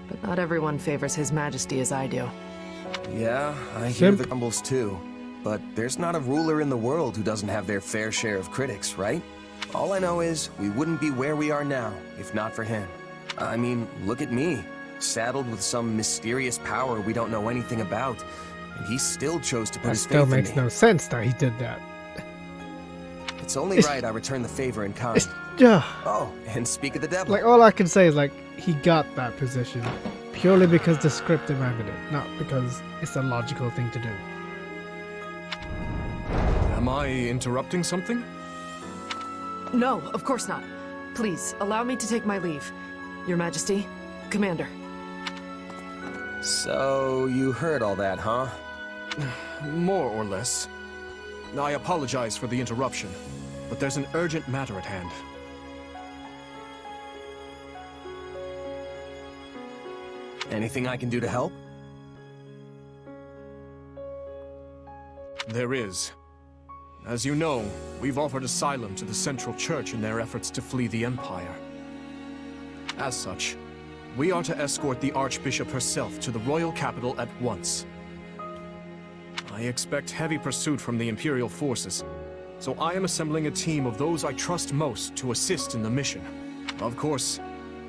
but not everyone favors His Majesty as I do. Yeah, I hear the grumbles too. But there's not a ruler in the world who doesn't have their fair share of critics, right? All I know is we wouldn't be where we are now if not for him. I mean, look at me, saddled with some mysterious power we don't know anything about, and he still chose to put his faith in me. That still makes no sense that he did that. It's only right I return the favor in kind. Oh, and speak of the devil. Like, all I can say is, like, he got that position purely because the script demanded it, not because it's a logical thing to do. Am I interrupting something? No, of course not. Please, allow me to take my leave. Your Majesty, Commander. So, you heard all that, huh? More or less. I apologize for the interruption, but there's an urgent matter at hand. Anything I can do to help? There is. As you know, we've offered asylum to the Central Church in their efforts to flee the Empire. As such, we are to escort the Archbishop herself to the royal capital at once. I expect heavy pursuit from the Imperial forces, so I am assembling a team of those I trust most to assist in the mission. Of course,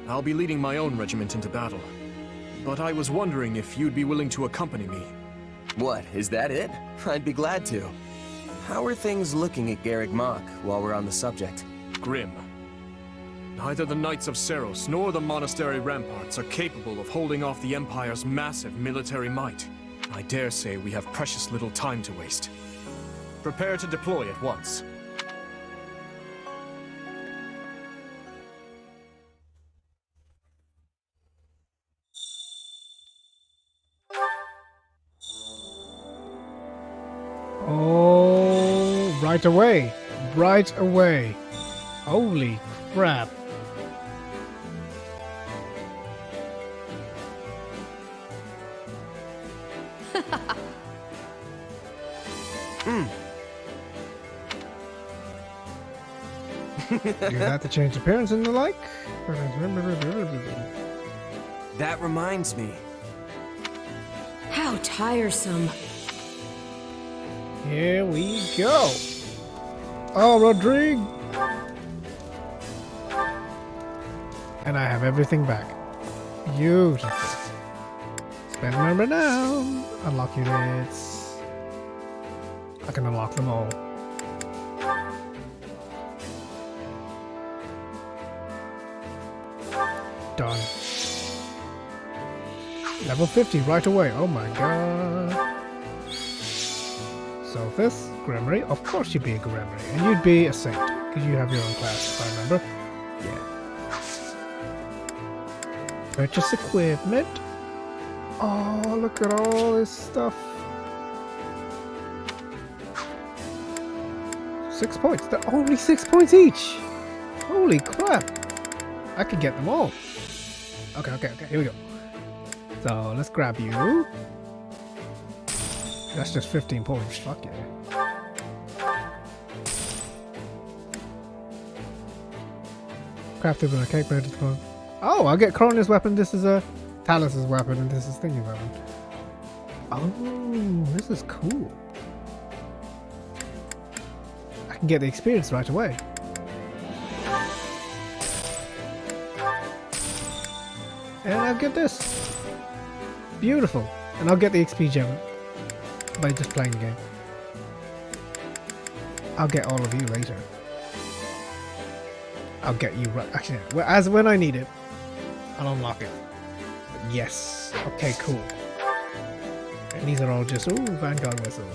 I'll be leading my own regiment into battle, but I was wondering if you'd be willing to accompany me. What, is that it? I'd be glad to. How are things looking at Garrick Mach while we're on the subject? Grim. Neither the Knights of Seros nor the monastery ramparts are capable of holding off the Empire's massive military might. I dare say we have precious little time to waste. Prepare to deploy at once. Oh, right away. Right away. Holy crap. You have to change appearance and the like. That reminds me. How tiresome. Here we go. Oh, Rodrigue. And I have everything back. Beautiful. Spend remember now. Unlock units. I can unlock them all. Done. Level 50 right away. Oh my god. So this Grimory, of course you'd be a Grimory, and you'd be a Saint, because you have your own class, if I remember. Yeah. Purchase equipment. Oh, look at all this stuff. 6 points. They're only 6 points each. Holy crap. I could get them all. Okay, here we go. So, let's grab you. That's just 15 points. Fuck yeah. Crafted with a cake made of clone. Oh, I'll get Cronius weapon. This is a Talus's weapon, and this is Thingy weapon. Oh, this is cool. I can get the experience right away. And I'll get this. Beautiful. And I'll get the XP gem by just playing the game. I'll get all of you later. I'll get you right. Actually, as when I need it, I'll unlock it. But yes. Okay, cool. And these are all just Vanguard whistle.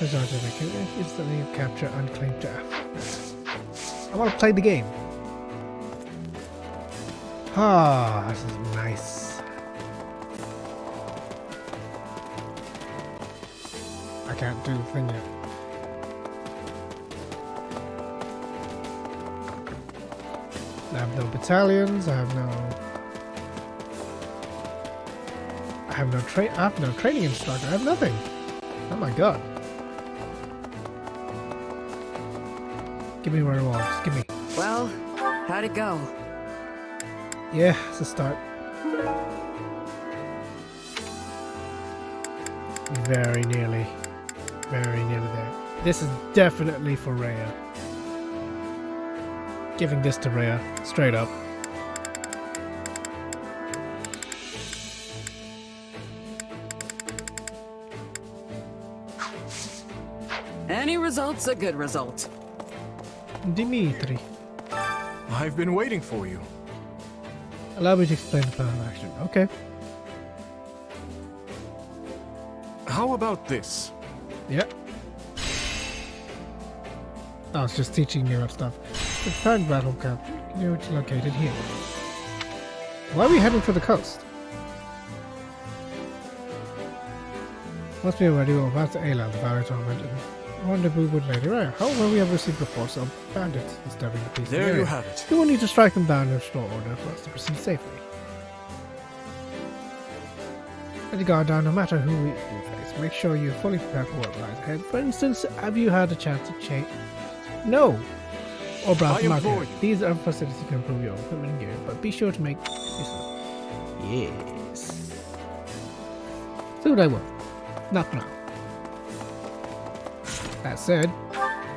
Instantly capture unclaimed draft. I want to play the game. Ah, this is nice. I can't do the thing yet. I have no battalions. I have no training instructor. I have nothing. Oh my god. Give me my rewards. Give me. Well, how'd it go? Yeah, it's a start. Very nearly there. This is definitely for Rhea. Giving this to Rhea, straight up. Any result's a good result. Dimitri. I've been waiting for you. Allow me to explain the plan of action. Okay. How about this? Yeah. I was just teaching you about stuff. The Prime Battle Camp, it's located here. Why are we heading for the coast? Must be already well past the Ayla, the Valley Torment, and rendezvous with Lady Rhea. However, we have received reports of bandits disturbing the peace of the There area. you have it. We will need to strike them down and restore order for us to proceed safely. Let the guard down no matter who we face. Make sure you're fully prepared for what lies ahead. For instance, have you had a chance to change? No! Or browse the market. These are facilities to improve your equipment and gear, but be sure to make use of them. Yes. So what I will. Not now. That said,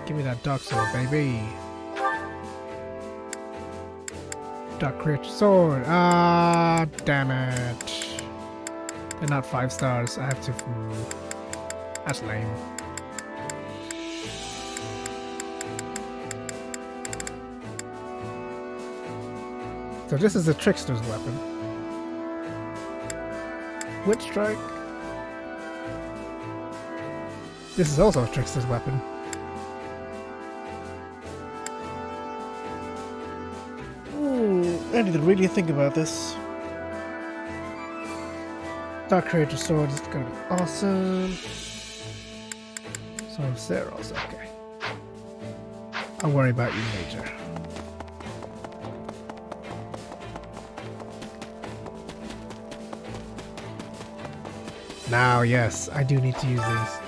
give me that dark sword, baby. Dark creature sword. Ah, damn it. They're not 5 stars. I have to. That's lame. So this is a trickster's weapon. Wit strike. This is also a trickster's weapon. I need to really think about this. Dark Creator Sword is gonna be awesome. Sword of Zeros, okay. I'll worry about you later. Now, yes, I do need to use these.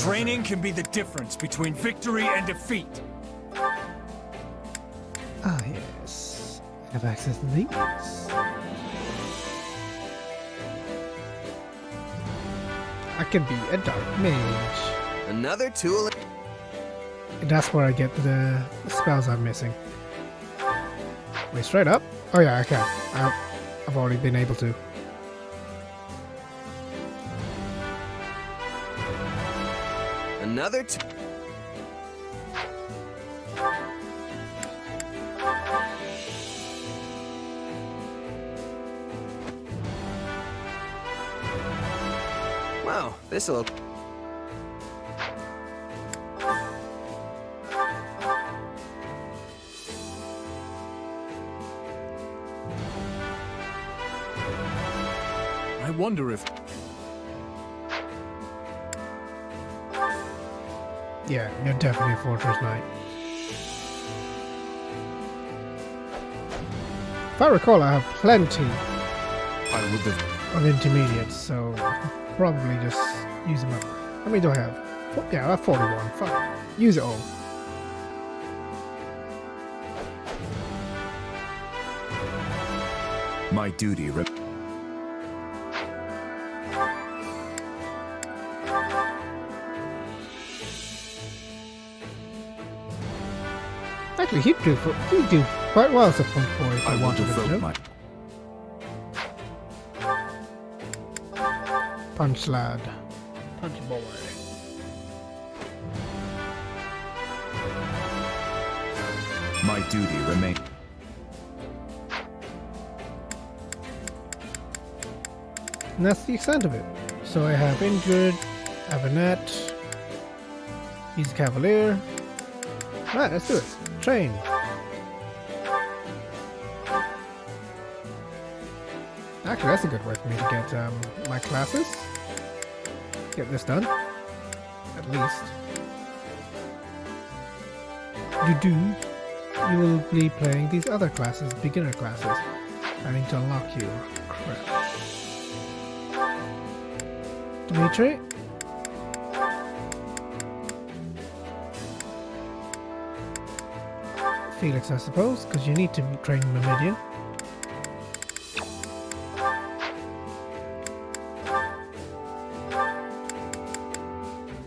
Training can be the difference between victory and defeat. Ah, yes. I have access to these. I can be a dark mage. Another tool. And that's where I get the spells I'm missing. Wait, straight up? Oh yeah, I can. I've already been able to. Another Wow, this'll... I wonder if... Yeah, you're definitely a Fortress Knight. If I recall, I have plenty of intermediates, so I'll probably just use them up. How many do I have? Yeah, I have 41. Fine. Use it all. My duty. Actually, he'd do quite well as a point boy if I wanted to. Punch lad. Punch boy. My duty remains. And that's the extent of it. So I have Ingrid, Avanet, he's a Cavalier. Right, let's do it. Train. Actually, that's a good way for me to get my classes. Get this done. At least. You will be playing these other classes, beginner classes. I need to unlock you. Crap. Dimitri? Felix, I suppose, because you need to train Meridia.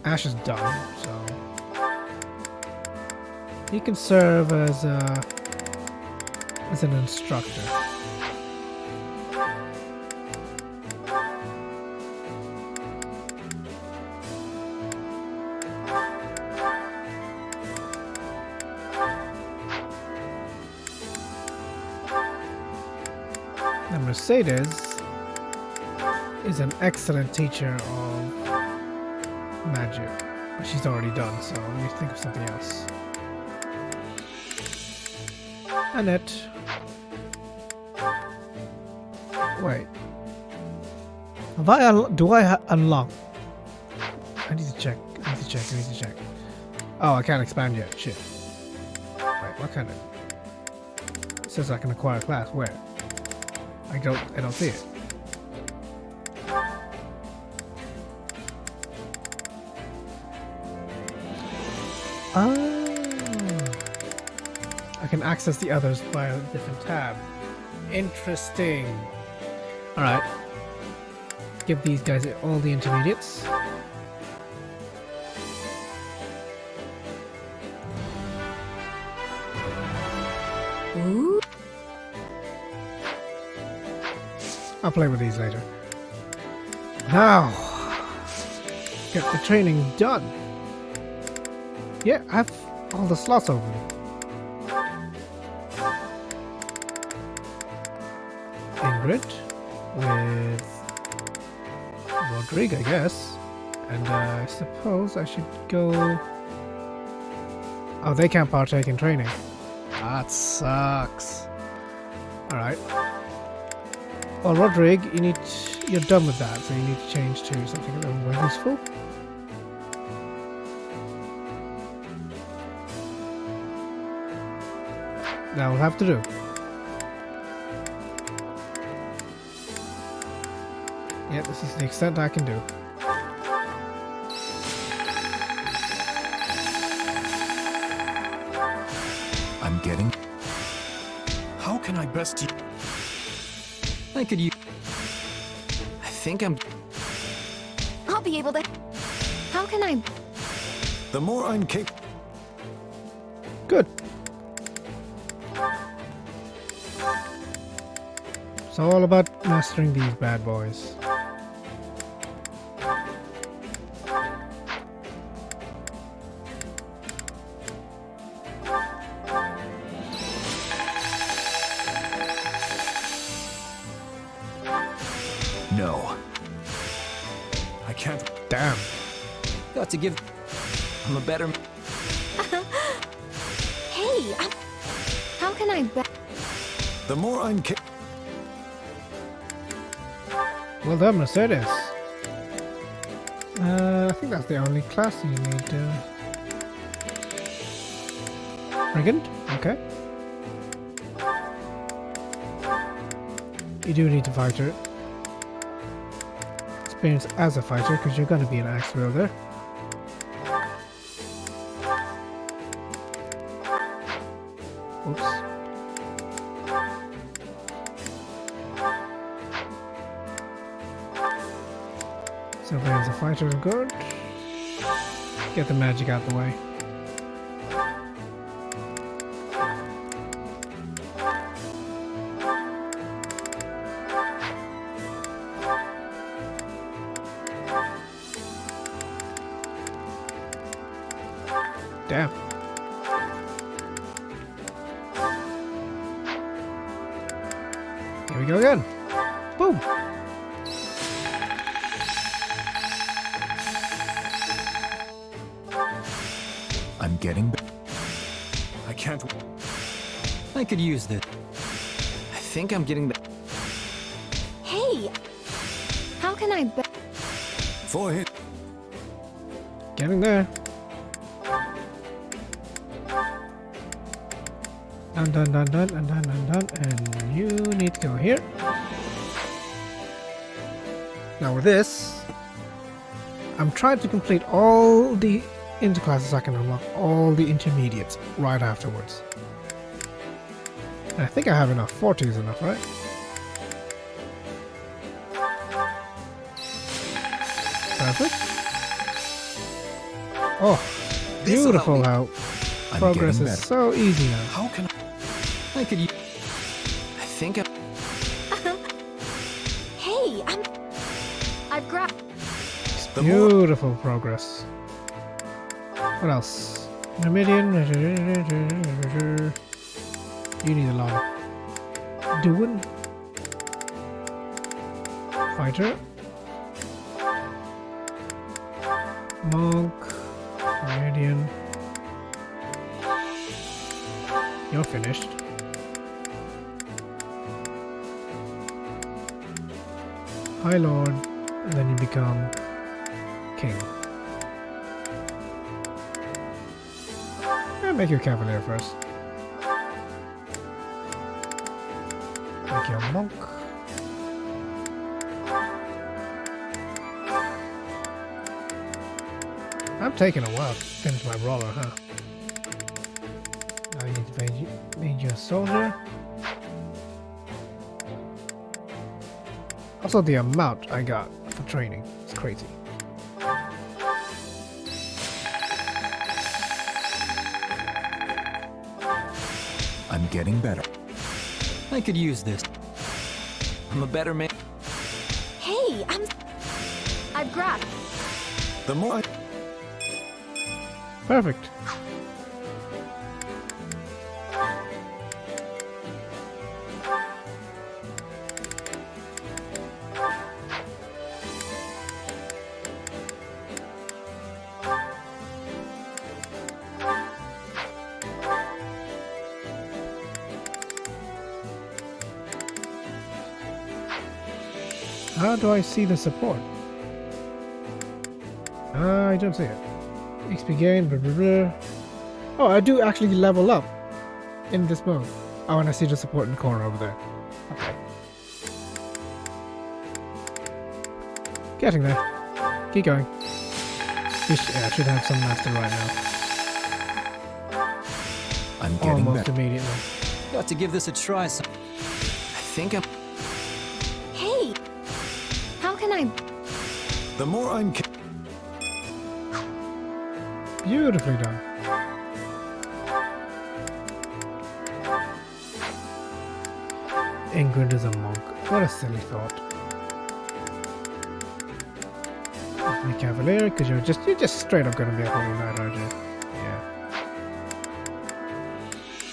Ash is done, so he can serve as an instructor. Now Mercedes is an excellent teacher of magic, but she's already done, so let me think of something else. Annette. Wait. Do I unlock? I need to check. I need to check. Oh, I can't expand yet. Shit. Wait, what kind of? It says I can acquire a class. Where? I don't see it. I can access the others via a different tab. Interesting. Alright. Give these guys all the intermediates. Ooh. I'll play with these later. Now, get the training done. Yeah, I have all the slots open. Ingrid with Rodrigo, I guess. And I suppose I should go... Oh, they can't partake in training. That sucks. Alright. Well, Rodrigo, you're done with that, so you need to change to something a little more useful. That will have to do. Yeah, this is the extent I can do. I'm getting... How can I best... I could use... I think I'm... I'll be able to... How can I... The more I'm capable... Good. It's all about mastering these bad boys. No. I can't... Damn. Got to give... I'm a better... Hey, how can I... The more I'm capable... Well done, Mercedes. I think that's the only class you need. Brigand? Okay. You do need to fighter. Experience as a fighter, because you're going to be an axe wielder. Oops. So there's a fighter good. Get the magic out the way. Damn. Here we go again. Boom. I'm getting... I can't... I could use this. I think I'm getting... Hey, how can I... For him. Getting there. Done. And you need to go here. Now with this, I'm trying to complete all the interclasses I can unlock all the intermediates right afterwards. I think I have enough. 40 is enough, right? Perfect. Oh, beautiful how progress is so easy now. How can I could use... I think Hey, I've grabbed... Beautiful progress. What else? Numidian. You need a lot of doing. Fighter. Monk. Numidian. You're finished. High Lord, and then you become King. Make your Cavalier first. Make your Monk. I'm taking a while to finish my brawler, huh? I need to make you a soldier. Also, the amount I got for training is crazy. I'm getting better. I could use this. I'm a better man. Hey, I've grabbed... The more I... Perfect. How do I see the support? I don't see it. XP gain, blah, blah, blah. Oh, I do actually level up in this mode. Oh, and I see the support in the corner over there. Okay. Getting there. Keep going. I should have some master right now. I'm getting almost better. Immediately. Got to give this a try. I think I'm... Hey! How can I... The more I'm... Beautifully done. Ingrid is a monk. What a silly thought. Be Cavalier, because you're just straight up gonna be a Holy Knight, aren't you? Yeah.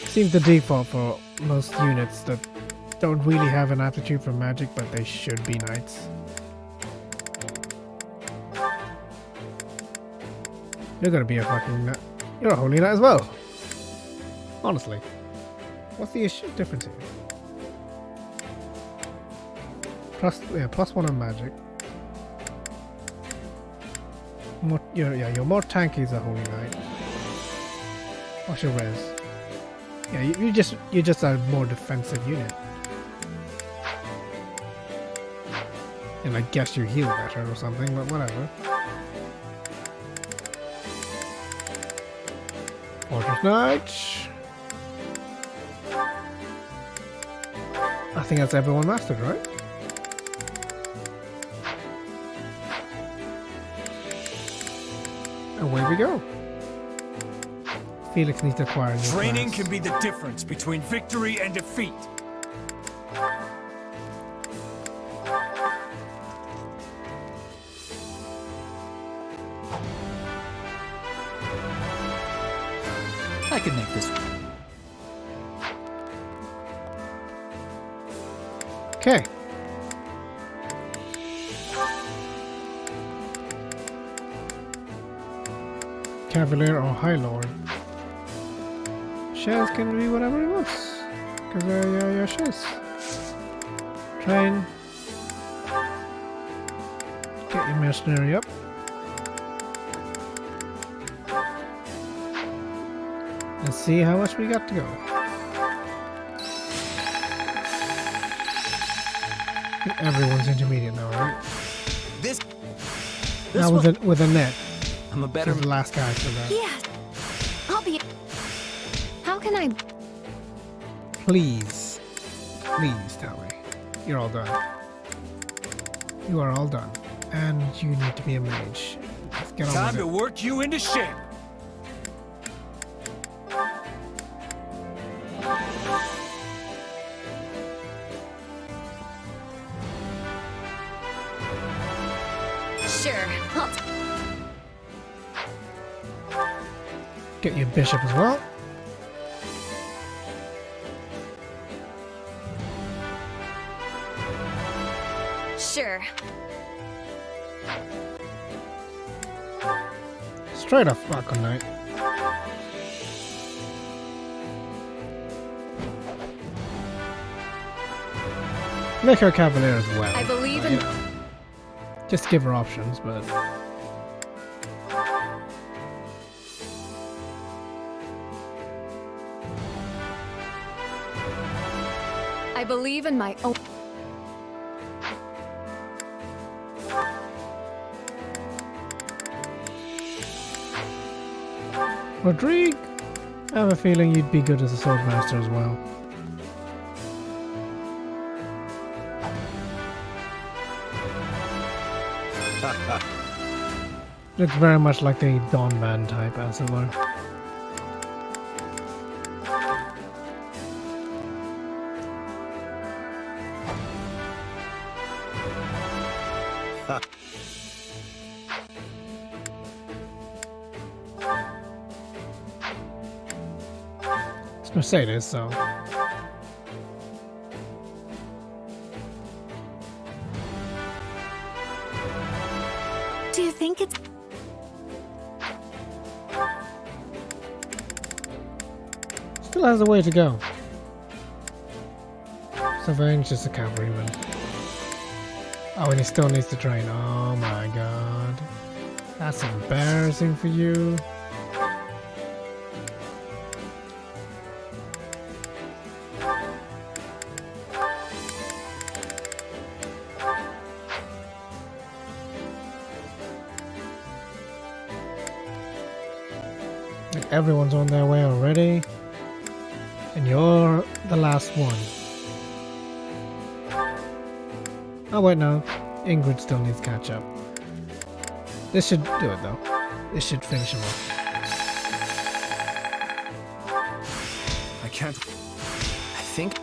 Seems the default for most units that don't really have an aptitude for magic, but they should be knights. You're gonna be a fucking knight. You're a Holy Knight as well. Honestly. What's the difference here? Plus one on magic. You're more tanky as a Holy Knight. What's your res? Yeah, you're just a more defensive unit. And I guess you heal better or something, but whatever. Fortress Knight. I think that's everyone mastered, right? Away we go. Felix needs to acquire a new Training class. can be the difference between victory and defeat. I can make this. Okay. Cavalier or High Lord. Shez can be whatever he wants. Because you're Shez. Train. Get your mercenary up. Let's see how much we got to go. Everyone's intermediate now, right? This Now with a net. I'm a better... The last guy for that. Yeah. I'll be... How can I... please, please tell me you're all done. You are all done, and you need to be a mage. Let's get on Time with to it. work you into shape. Sure. Get your bishop as well. Sure. Straight off Falcon Knight. Make her Cavalier as well. I believe in... You know, just give her options, but... I believe in my own... Rodrigue, I have a feeling you'd be good as a swordmaster as well. Looks very much like the Dawn Man type, as it were. It's Mercedes, so... Do you think it's... Still has a way to go. Savaine's just a cavalryman. Oh, and he still needs to train. Oh my god. That's embarrassing for you. Like everyone's on their way already. And you're the last one. Oh wait, no. Ingrid still needs catch up. This should do it though. This should finish him off. I can't... I think...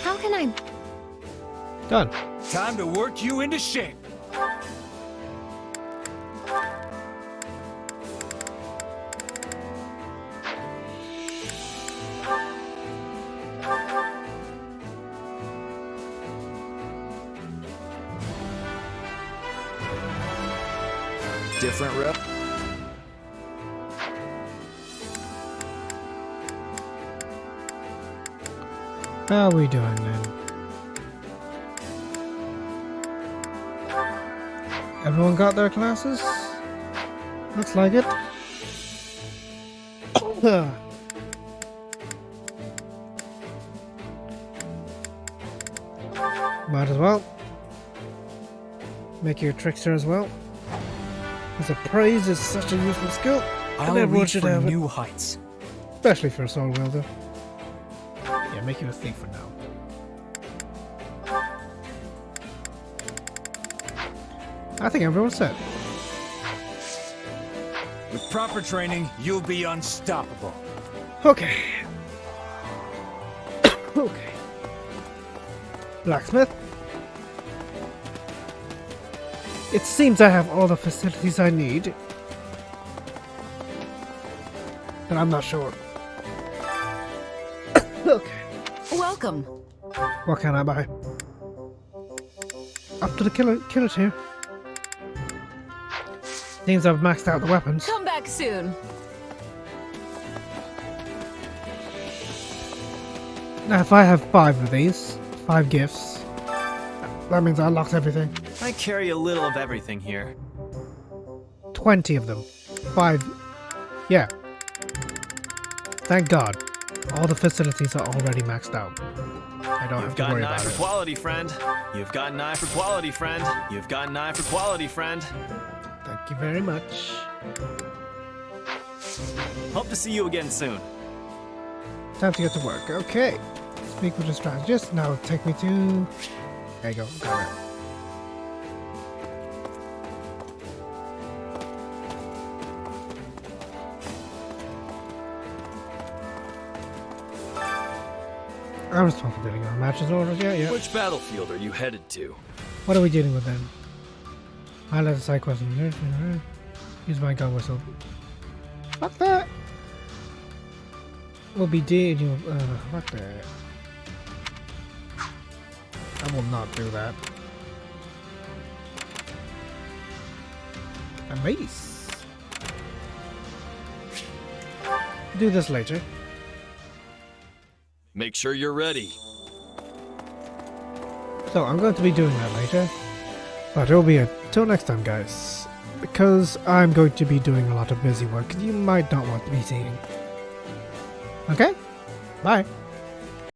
How can I... Done. Time to work you into shape. Different rep. How are we doing then? Everyone got their classes? Looks like it. Might as well. Make you a trickster as well. Because appraise is such a useful skill. I'll and everyone reach should for have new it. heights. Especially for a sword wielder. Yeah, make you a thief for now. I think everyone's set. With proper training, you'll be unstoppable. Okay. Okay. Blacksmith. It seems I have all the facilities I need. But I'm not sure. Okay. Welcome. What can I buy? Up to the killer tier. Seems I've maxed out the weapons. Come back soon. Now if I have 5 of these, 5 gifts, that means I unlocked everything. I carry a little of everything here. 20 of them. 5. Yeah. Thank God. All the facilities are already maxed out. I don't have to worry about You've got an eye for it. quality, friend. You've got an eye for quality, friend. You've got an eye for quality, friend. Thank you very much. Hope to see you again soon. Time to get to work. Okay. Speak with the strategist. Now take me to... There you go. Got it. I'm responsibility on matches orders. Yeah. Which battlefield are you headed to? What are we dealing with then? Highlight the side quest. Use my gun whistle. Fuck that! We'll be dead. Fuck that. I will not do that. A mace. Do this later. Make sure you're ready. So I'm going to be doing that later. But it'll be until next time, guys. Because I'm going to be doing a lot of busy work you might not want to be seeing. Okay? Bye.